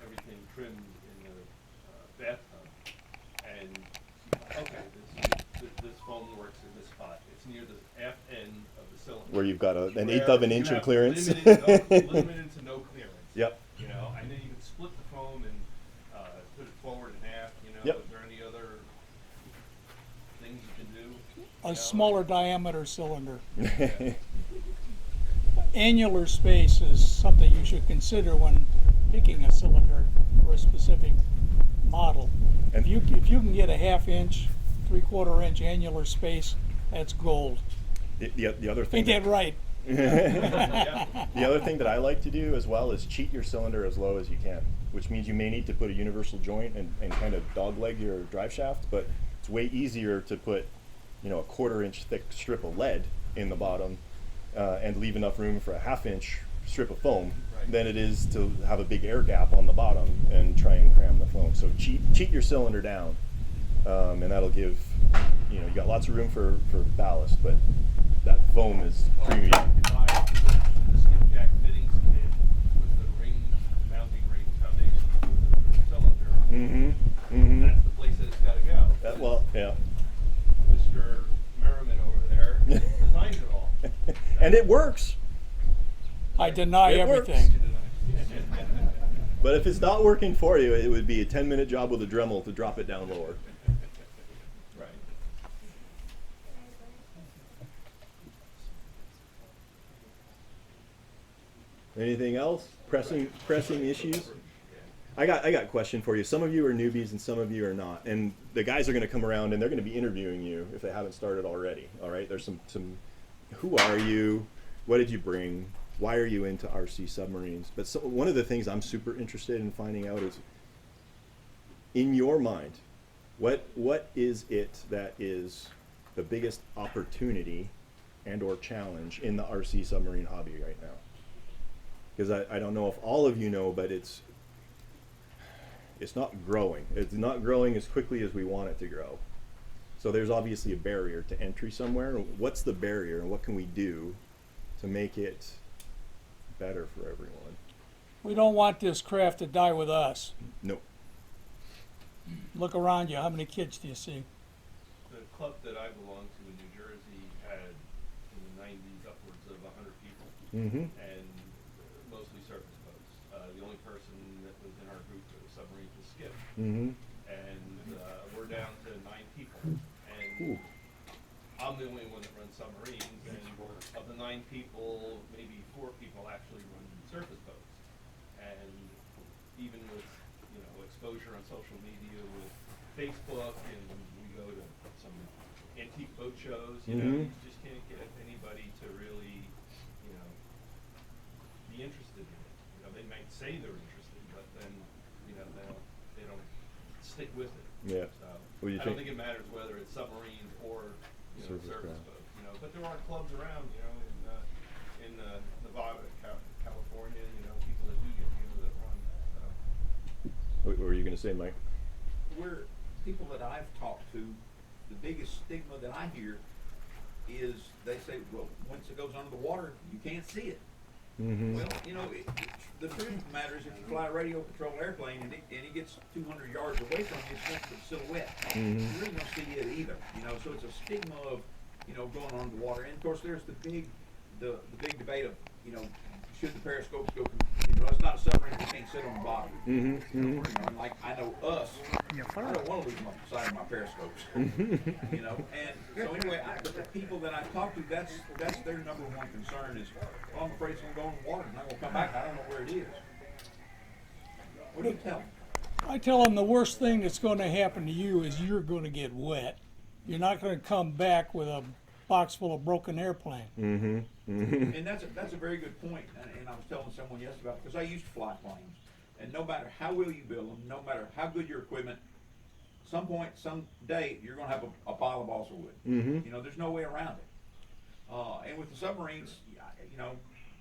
everything trimmed in the bathtub, and, okay, this foam works in this spot. It's near the aft end of the cylinder. Where you've got an where eighth of an you inch of have clearance. limited to no clearance. Yep. You know, and then you can split the foam and put it forward and aft. You know, Yep. is there any other things you can do? A smaller diameter cylinder. Annular space is something you should consider when picking a cylinder for a specific model. And If you can get a 1/2 inch, 3/4 inch annular space, that's gold. the other thing. Ain't that right? The other thing that I like to do as well is cheat your cylinder as low as you can, which means you may need to put a universal joint and kind of dogleg your drive shaft, but it's way easier to put, you know, a 1/4 inch thick strip of lead in the bottom and leave enough room for a 1/2 inch strip of foam than it is to have a big air gap on the bottom and try and cram the foam. So cheat your cylinder down, and that'll give, you know, you got lots of room for ballast, but that foam is premium. Buy the skipjack fittings kit with the ring, mounting ring foundation for the cylinder. Mm-hmm. Mm-hmm. That's the place that it's got to go. Well, yeah. Mr. Merriman over there designed it all. And it works. I deny It works. everything. But if it's not working for you, it would be a 10-minute job with a Dremel to drop it down lower. Right. Anything else? Pressing issues? I got a question for you. Some of you are newbies and some of you are not. And the guys are going to come around and they're going to be interviewing you if they haven't started already. All right? There's some who are you? What did you bring? Why are you into RC submarines? But one of the things I'm super interested in finding out is, in your mind, what is it that is the biggest opportunity and or challenge in the RC submarine hobby right now? Because I don't know if all of you know, but it's not growing. It's not growing as quickly as we want it to grow. So there's obviously a barrier to entry somewhere. What's the barrier and what can we do to make it better for everyone? We don't want this craft to die with us. No. Look around you. How many kids do you see? The club that I belonged to in New Jersey had, in the 90s, upwards of 100 people, Mm-hmm. and mostly surface boats. The only person that was in our group that was submarines was Skip, Mm-hmm. and we're down to 9 people. And Ooh. I'm the only one that runs submarines, and of the 9 people, maybe 4 people actually run surface boats. And even with, you know, exposure on social media with Facebook, and we go to some boat shows, you know, you just can't get anybody to really, you know, be interested in it. You know, they might say they're interested, but then, you know, they don't stick with it. Yeah. So, What do you I don't think? think it matters whether it's submarines or, you know, Surface surface craft. boats, you know, but there are clubs around, you know, in Nevada, California, you know, people that do get together that run, so. What were you going to say, Mike? Where people that I've talked to, the biggest stigma that I hear is they say, well, once it goes under the water, you can't see it. Well, you know, the truth of the matter is if you fly a radio control airplane and it gets 200 yards away from you, it's nothing but silhouette. You really don't see it either, you know, so it's a stigma of, you know, going under the water. And of course there's the big debate of, you know, should the periscopes go, you know, it's not a submarine, you can't sit on the bottom. You know, and like, I know us, I don't want to lose my side of my periscopes. You know, and so anyway, but the people that I've talked to, that's their number one concern is, well, I'm afraid it's going to go in the water, and I'm going to come back, I don't know where it is. What do you tell them? I tell them the worst thing that's going to happen to you is you're going to get wet. You're not going to come back with a box full of broken airplane. And that's a very good point. And I was telling someone yesterday about, because I used to fly planes, and no matter how well you build them, no matter how good your equipment, some point, some day, you're going to have a pile of balsa wood. You know, there's no way around it. And with the submarines, you know,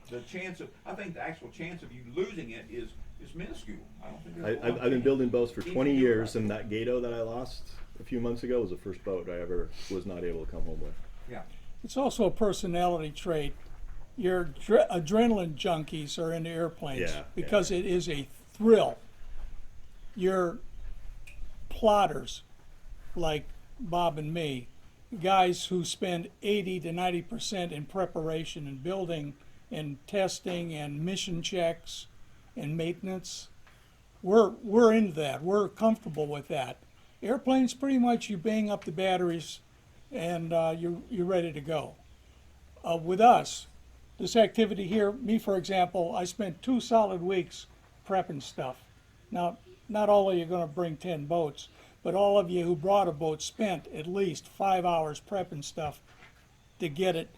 the chance of, I think the actual chance of you losing it is minuscule. I don't think there's a lot I've been of building boats for Even 20 you, years, right. and that Gato that I lost a few months ago was the first boat I ever was not able to come home with. Yeah. It's also a personality trait. Your adrenaline junkies are into airplanes Yeah, because it is a thrill. Your plotters, like Bob and me, guys who spend 80 to 90% in preparation and building and testing and mission checks and maintenance, we're into that. We're comfortable with that. Airplanes, pretty much you bang up the batteries and you're ready to go. With us, this activity here, me for example, I spent 2 solid weeks prepping stuff. Now, not all of you are going to bring 10 boats, but all of you who brought a boat spent at least 5 hours prepping stuff to get it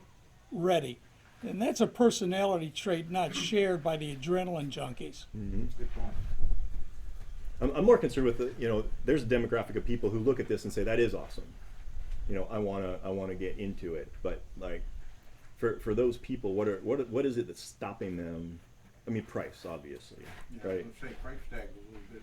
ready. And that's a personality trait not shared by the adrenaline junkies. Good point. I'm more concerned with the, you know, there's a demographic of people who look at this and say that is awesome. You know, I wanna get into it, but like, for those people, what is it that's stopping them? I mean, price, obviously, right? Let's say price tag a little bit.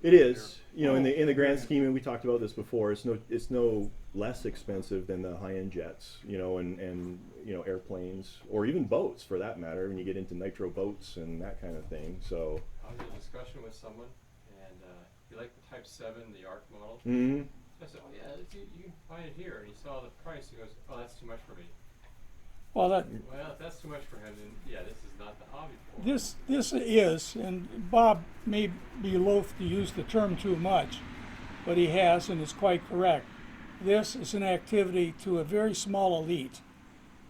It is, you know, in the grand scheme, and we talked about this before. It's no less expensive than the high-end jets, you know, and you know, airplanes or even boats for that matter. When you get into nitro boats and that kind of thing, so. I was in a discussion with someone, and he liked the Type 7, the ARC model. Mm-hmm. I said, oh yeah, you can find it here. And he saw the price. He goes, oh, that's too much for me. Well, Well, if that's too much for him, then yeah, this is not the hobby for him. this is, and Bob may be loath to use the term too much, but he has, and is quite correct. This is an activity to a very small elite.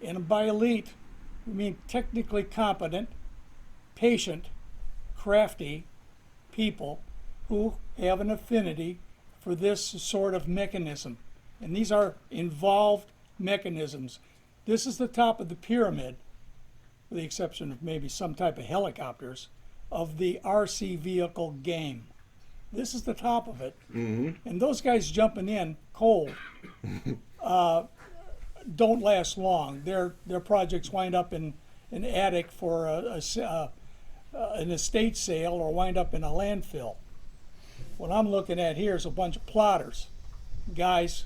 And by elite, we mean technically competent, patient, crafty people who have an affinity for this sort of mechanism. And these are involved mechanisms. This is the top of the pyramid, with the exception of maybe some type of helicopters, of the RC vehicle game. This is the top of it. And those guys jumping in cold don't last long. Their projects wind up in an attic for an estate sale or wind up in a landfill. What I'm looking at here is a bunch of plotters, guys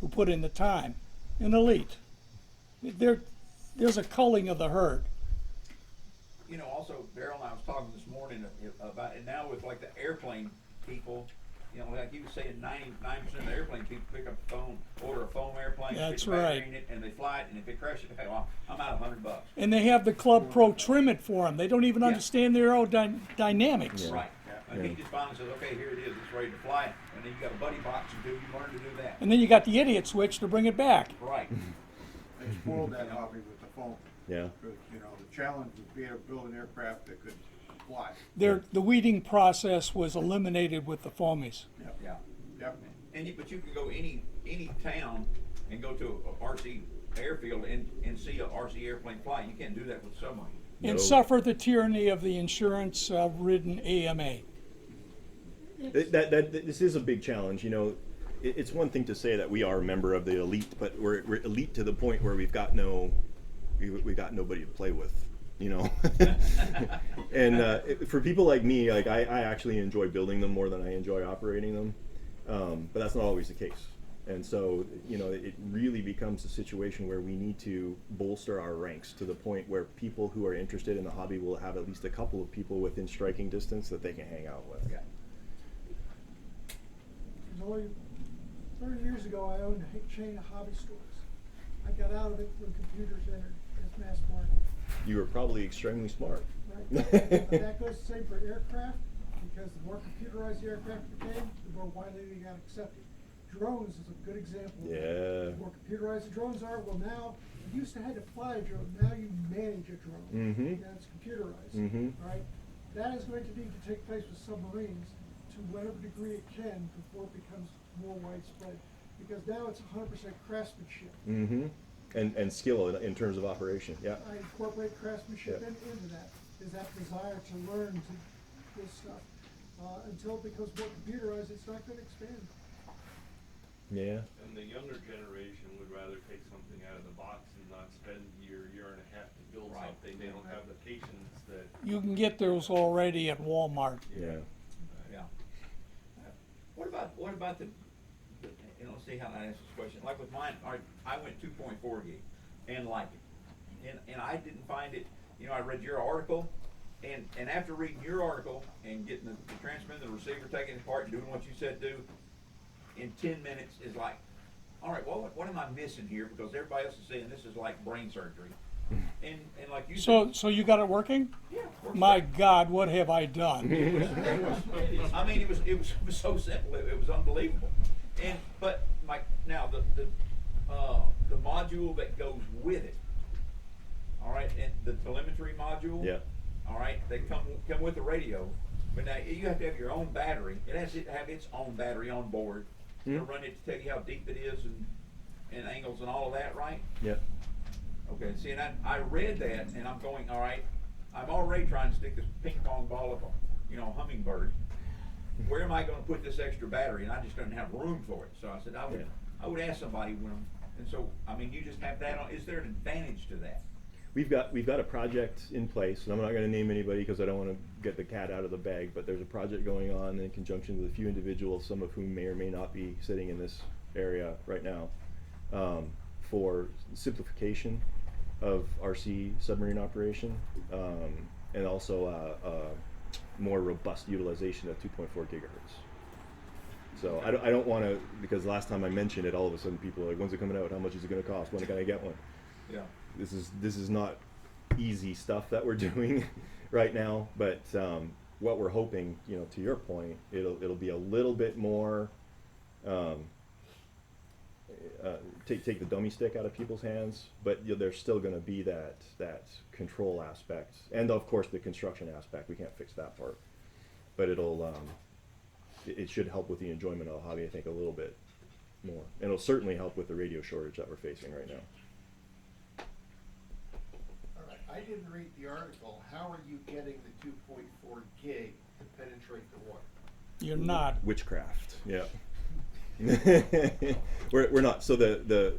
who put in the time, an elite. There's a culling of the herd. You know, also, Daryl and I was talking this morning about, and now with like the airplane people, you know, like you were saying, 99% of the airplane people pick up the phone, order a foam airplane, That's stick a battery right. in it, and they fly it, and if it crashes, hey, well, I'm out $100. And they have the Club Pro trim it for them. They don't even Yeah. understand their aerodynamics. Right. And he just finally says, okay, here it is, it's ready to fly, and then you got a buddy box and you learn to do that. And then you got the idiot switch to bring it back. Right. They spoiled that hobby with the foam. Yeah. Because, you know, the challenge was being able to build an aircraft that could fly. The weeding process was eliminated with the foamies. Yep. Yeah. Yep. But you can go any any town and go to a RC airfield and see a RC airplane fly. You can't do that with submarine. And No. suffer the tyranny of the insurance-ridden AMA. This is a big challenge. You know, it's one thing to say that we are a member of the elite, but we're elite to the point where we've got we got nobody to play with. You know, and for people like me, like I actually enjoy building them more than I enjoy operating them, but that's not always the case. And so, you know, it really becomes a situation where we need to bolster our ranks to the point where people who are interested in the hobby will have at least a couple of people within striking distance that they can hang out with. Yeah. Only 30 years ago, I owned a chain of hobby stores. I got out of it when computers entered as mass market. You were probably extremely smart. Right. But that goes the same for aircraft, because the more computerized the aircraft became, the more widely they got accepted. Drones is a good example of that. Yeah. The more computerized the drones are, well now, you used to have to fly a drone, now you manage a drone. Mhm. Now it's computerized, Mhm. right? That is going to need to take place with submarines to whatever degree it can before it becomes more widespread. Because now it's 100% craftsmanship. Mm-hmm. And skill in terms of operation. Yeah. I incorporate craftsmanship Yeah. into that, is that desire to learn this stuff. Until it becomes more computerized, it's not going to expand. Yeah. And the younger generation would rather take something out of the box and not spend a year and a half to build Right. something. They don't have the patience that. You can get those already at Walmart. Yeah. Yeah. What about the you know, see how I answer this question. Like with mine, I went 2.4 gig and liked it. And I didn't find it, you know, I read your article, and after reading your article and getting the transmitter, the receiver, taking it apart and doing what you said do, in 10 minutes is like, all right, well, what am I missing here? Because everybody else is saying this is like brain surgery. And like you said, So you got it working? yeah, works My great. God, what have I done? I mean, it was so simple. It was unbelievable. But now the module that goes with it. All right, and the telemetry module. Yeah. All right, they come with the radio, but now you have to have your own battery. It has to have its own battery on board to run it to tell you how deep it is and angles and all of that, right? Yeah. Okay, see, and I read that, and I'm going, all right, I'm already trying to stick this ping pong ball up a hummingbird. Where am I going to put this extra battery? And I just don't have room for it. So I said, I would ask somebody and so, I mean, you just have that on. Is there an advantage to that? We've got a project in place, and I'm not going to name anybody because I don't want to get the cat out of the bag, but there's a project going on in conjunction with a few individuals, some of whom may or may not be sitting in this area right now, for simplification of RC submarine operation, and also more robust utilization of 2.4 gigahertz. So I don't want to, because last time I mentioned it, all of a sudden people are like, when's it coming out? How much is it going to cost? When can I get one? Yeah. This is not easy stuff that we're doing right now, but what we're hoping, you know, to your point, it'll be a little bit more take the dummy stick out of people's hands, but there's still going to be that control aspect, and of course the construction aspect. We can't fix that part, but it should help with the enjoyment of the hobby, I think, a little bit more, and it'll certainly help with the radio shortage that we're facing right now. All right, I didn't read the article. How are you getting the 2.4 gig to penetrate the water? You're not. Witchcraft, yeah. we're not. So the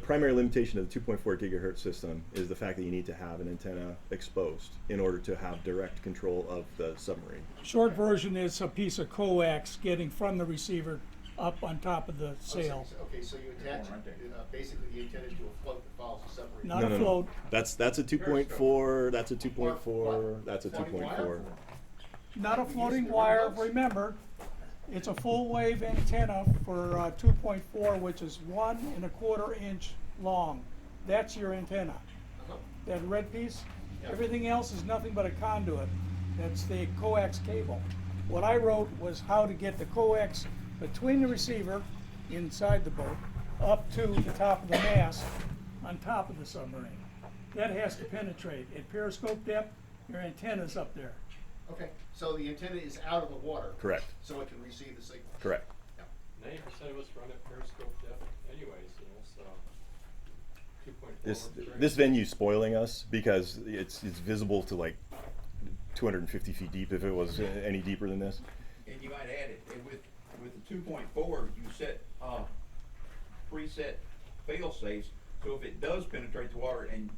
primary limitation of the 2.4 gigahertz system is the fact that you need to have an antenna exposed in order to have direct control of the submarine. Short version is a piece of coax getting from the receiver up on top of the sail. Okay, so you attach basically the antenna to a float that follows the submarine. Not a float. That's a 2.4. That's a 2.4. That's a 2.4. Not a floating wire. Remember, it's a full wave antenna for 2.4, which is 1 1/4 inch long. That's your antenna. That red piece, everything else is nothing but a conduit. That's the coax cable. What I wrote was how to get the coax between the receiver inside the boat up to the top of the mast on top of the submarine. That has to penetrate. At periscope depth, your antenna's up there. Okay, so the antenna is out of the water. Correct. So it can receive the signal. Correct. Yeah. 90% of us run at periscope depth anyways, you know, so 2.4 This works great. this venue's spoiling us because it's visible to like 250 feet deep if it was any deeper than this. And you might add it, and with the 2.4, you set preset fail safes, so if it does penetrate the water and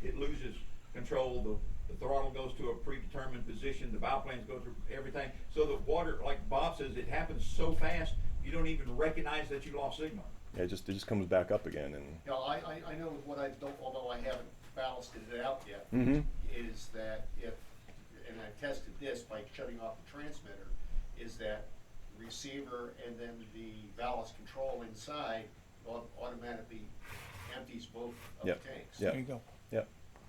it loses control, the throttle goes to a predetermined position, the biplanes go through everything, so the water, like Bob says, it happens so fast, you don't even recognize that you lost signal. Yeah, it just comes back up again and. You know, I know what I've done, although I haven't ballasted it out yet, is that if, and I've tested this by shutting off the transmitter, is that receiver and then the ballast control inside automatically empties both of Yep. the tanks. Yep. There you go. Yep.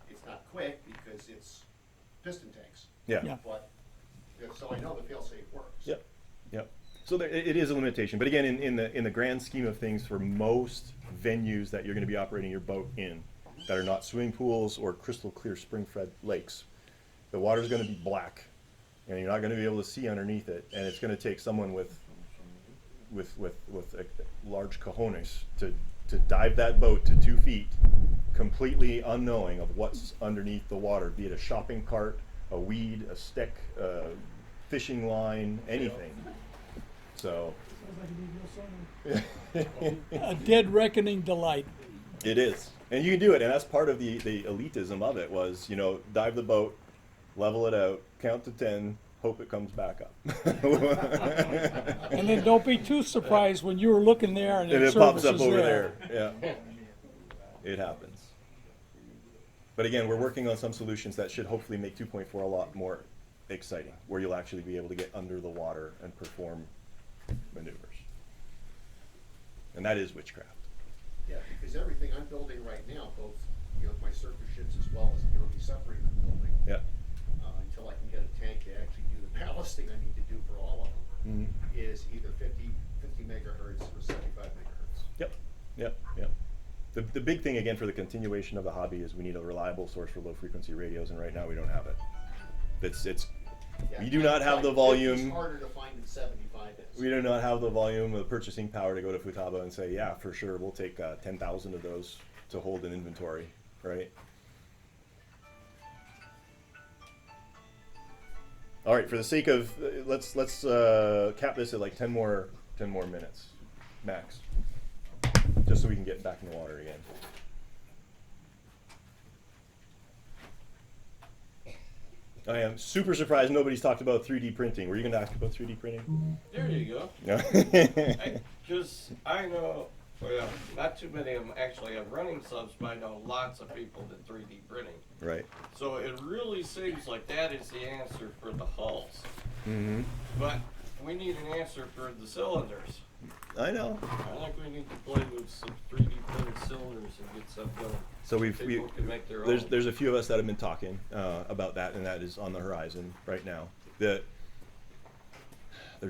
It's not quick because it's piston tanks, Yeah. Yeah. but, so I know the fail-safe works. Yep. Yep. So there, it is a limitation, but again, in the grand scheme of things, for most venues that you're going to be operating your boat in, that are not swimming pools or crystal clear spring-fed lakes, the water's going to be black, and you're not going to be able to see underneath it, and it's going to take someone with a large cojones to dive that boat to 2 feet, completely unknowing of what's underneath the water, be it a shopping cart, a weed, a stick, a fishing line, anything. So Sounds like a neat little song. A dead reckoning delight. it is, and you can do it, and that's part of the elitism of it was, you know, dive the boat, level it out, count to 10, hope it comes back up. And then don't be too surprised when you were looking there and And the it pops service up is over there. there. Yeah, it happens. But again, we're working on some solutions that should hopefully make 2.4 a lot more exciting, where you'll actually be able to get under the water and perform maneuvers. And that is witchcraft. Yeah, because everything I'm building right now, both, you know, my surface ships as well as, you know, the submarine I'm building, Yeah. until I can get a tank to actually do the ballasting I need to do for all of them, is either 50 megahertz or 75 megahertz. Yep. Yep. Yep. The big thing again for the continuation of the hobby is we need a reliable source for low frequency radios, and right now we don't have it. It's Yeah, we do not have the 50's volume. harder to find than 75 is. We do not have the volume of the purchasing power to go to Futaba and say, yeah, for sure, we'll take 10,000 of those to hold in inventory, right? All right, for the sake of, let's cap this at like 10 more minutes, max, just so we can get back in the water again. I am super surprised nobody's talked about 3D printing. Were you going to ask about 3D printing? There you go. No. Because I know, well, not too many of them actually have running subs, but I know lots of people that 3D printing. Right. So it really seems like that is the answer for the hulls. Mm-hmm. But we need an answer for the cylinders. I know. I think we need to play with some 3D printed cylinders and get some going. So People can make their there's own. a few of us that have been talking about that, and that is on the horizon right now. There's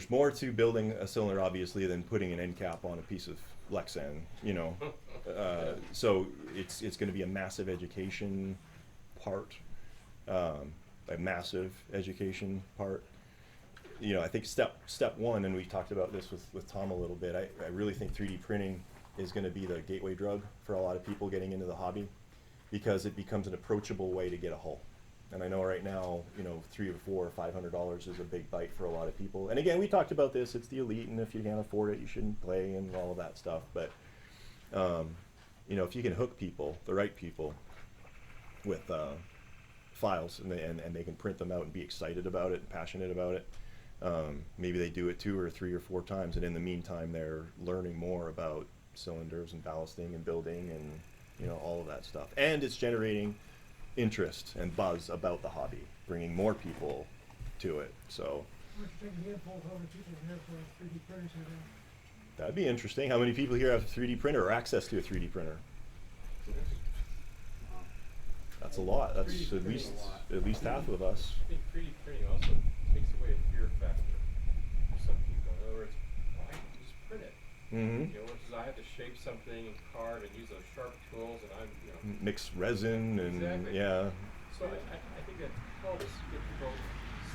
more to building a cylinder, obviously, than putting an end cap on a piece of Lexan, you know. So it's going to be a massive education part, a massive education part. You know, I think step one, and we talked about this with Tom a little bit, I really think 3D printing is going to be the gateway drug for a lot of people getting into the hobby, because it becomes an approachable way to get a hull. And I know right now, you know, $300 or $400 or $500 is a big bite for a lot of people. And again, we talked about this, it's the elite, and if you can't afford it, you shouldn't play and all of that stuff. But, you know, if you can hook people, the right people, with files, and they can print them out and be excited about it and passionate about it, maybe they do it 2 or 3 or 4 times, and in the meantime, they're learning more about cylinders and ballasting and building and, you know, all of that stuff. And it's generating interest and buzz about the hobby, bringing more people to it. So Why don't you take a handful of other people here for a 3D printer today? that'd be interesting. How many people here have a 3D printer or access to a 3D printer? That's a lot. That's 3D at least printing a lot. at least half of us. I think 3D printing also takes away a fear factor for some people. In other words, I can just print it. Mm-hmm. You know, which is I have to shape something and carve and use those sharp tools, and I'm, you know. Mix resin and Exactly. yeah. So I think that helps get people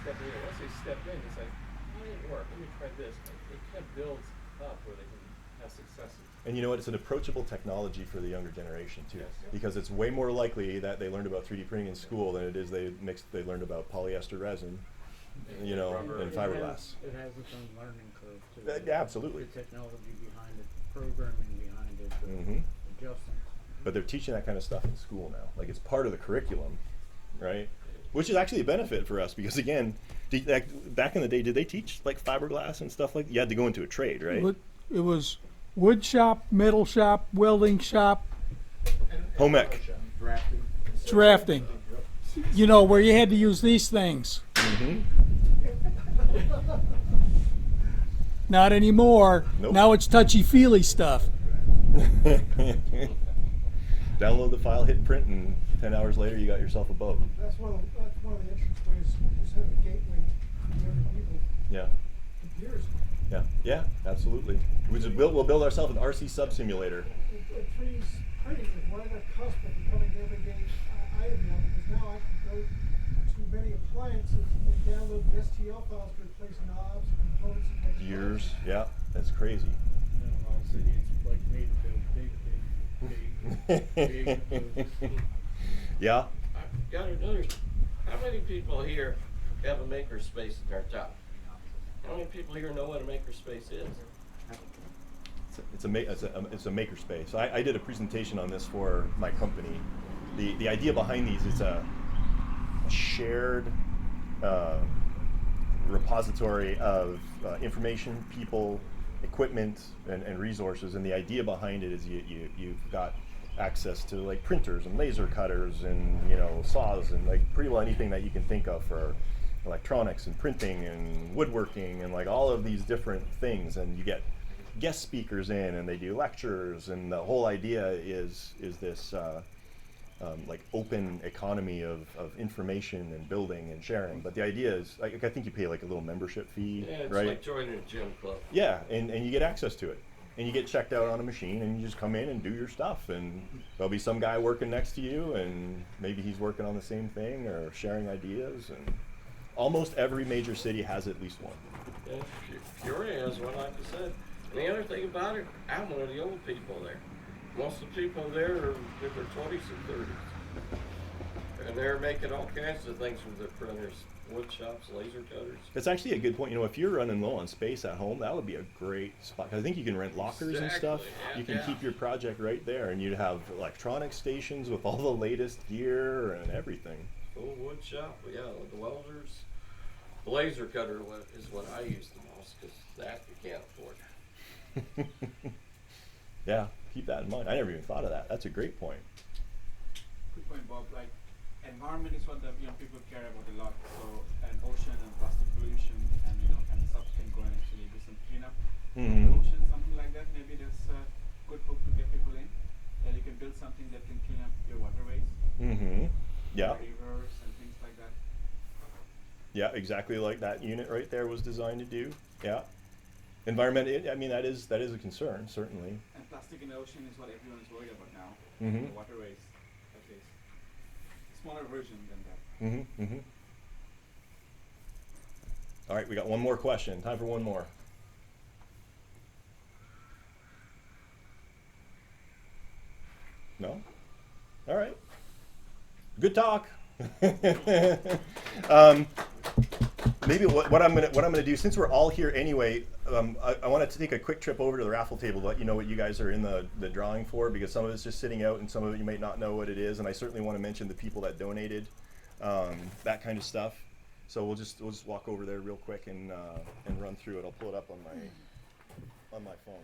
stepping in. Once they step in, it's like, oh, it didn't work. Let me try this. It kind of builds up where they can have successes. And you know what? It's an approachable technology for the younger generation too, Yes. because it's way more likely that they learned about 3D printing in school than it is they learned about polyester resin, you know, Rubber. and fiberglass. It has its own learning curve too. Yeah, absolutely. The technology behind it, the programming behind it, the Mhm. adjustments. But they're teaching that kind of stuff in school now. Like it's part of the curriculum, right? Which is actually a benefit for us because again, back in the day, did they teach like fiberglass and stuff like? You had to go into a trade, right? It was wood shop, metal shop, welding shop, Home ec. Drafting. drafting. You know, where you had to use these things. Mhm. Not anymore. Nope. Now it's touchy-feely stuff. Download the file, hit print, and 10 hours later you got yourself a boat. That's one of the entrance ways, just have a gateway for the younger people, Yeah, computers. yeah, absolutely. We'll build ourselves an RC sub simulator. Trees printing is right on the cusp of becoming an everyday item now, because now I can go to many appliances and download the STL files to replace knobs and components and make Years, yeah, that's crazy. You know, all cities like me to build big boats. Yeah, I've got another. How many people here have a makerspace at their top? How many people here know what a makerspace is? it's a makerspace. I did a presentation on this for my company. The idea behind these is a shared repository of information, people, equipment, and resources. And the idea behind it is you've got access to like printers and laser cutters and saws and like pretty well anything that you can think of for electronics and printing and woodworking and like all of these different things. And you get guest speakers in and they do lectures, and the whole idea is this like open economy of information and building and sharing. But the idea is, I think you pay like a little membership fee, Yeah, it's right? like joining a gym club. Yeah, and you get access to it. And you get checked out on a machine and you just come in and do your stuff. And there'll be some guy working next to you and maybe he's working on the same thing or sharing ideas. And almost every major city has at least one. Yeah, Peoria has one, like I said. And the other thing about it, I'm one of the old people there. Most of the people there are in their 20s and 30s. And they're making all kinds of things with their printers. Wood shops, laser cutters. That's actually a good point. If you're running low on space at home, that would be a great spot. 'Cause I think you can rent lockers and stuff. Yeah, You can yeah. keep your project right there, and you'd have electronic stations with all the latest gear and everything. Full wood shop, yeah, the welders. The laser cutter is what I use the most, because that you can't afford. Yeah, keep that in mind. I never even thought of that. That's a great point. Quick point, Bob. Like, environment is what the people care about a lot. So, and ocean and plastic pollution, and subs can go and actually do some cleanup. Mhm. The ocean, something like that. Maybe there's a good hook to get people in. That you can build something that can clean up your waterways, Mm-hmm. Yeah. rivers, and things like that. Yeah, exactly like that unit right there was designed to do. Yeah. Environment, that is a concern, certainly. And plastic in the ocean is what everyone is worried about now. Mhm. The waterways, at least. Smaller version than that. Mm-hmm. Mm-hmm. All right, we got one more question. Time for one more. No? All right. Good talk. Maybe what I'm gonna do, since we're all here anyway, I wanted to take a quick trip over to the raffle table to let you know what you guys are in the drawing for, because some of it's just sitting out and some of it you might not know what it is, and I certainly want to mention the people that donated, that kind of stuff. So we'll just walk over there real quick and run through it. I'll pull it up on my phone.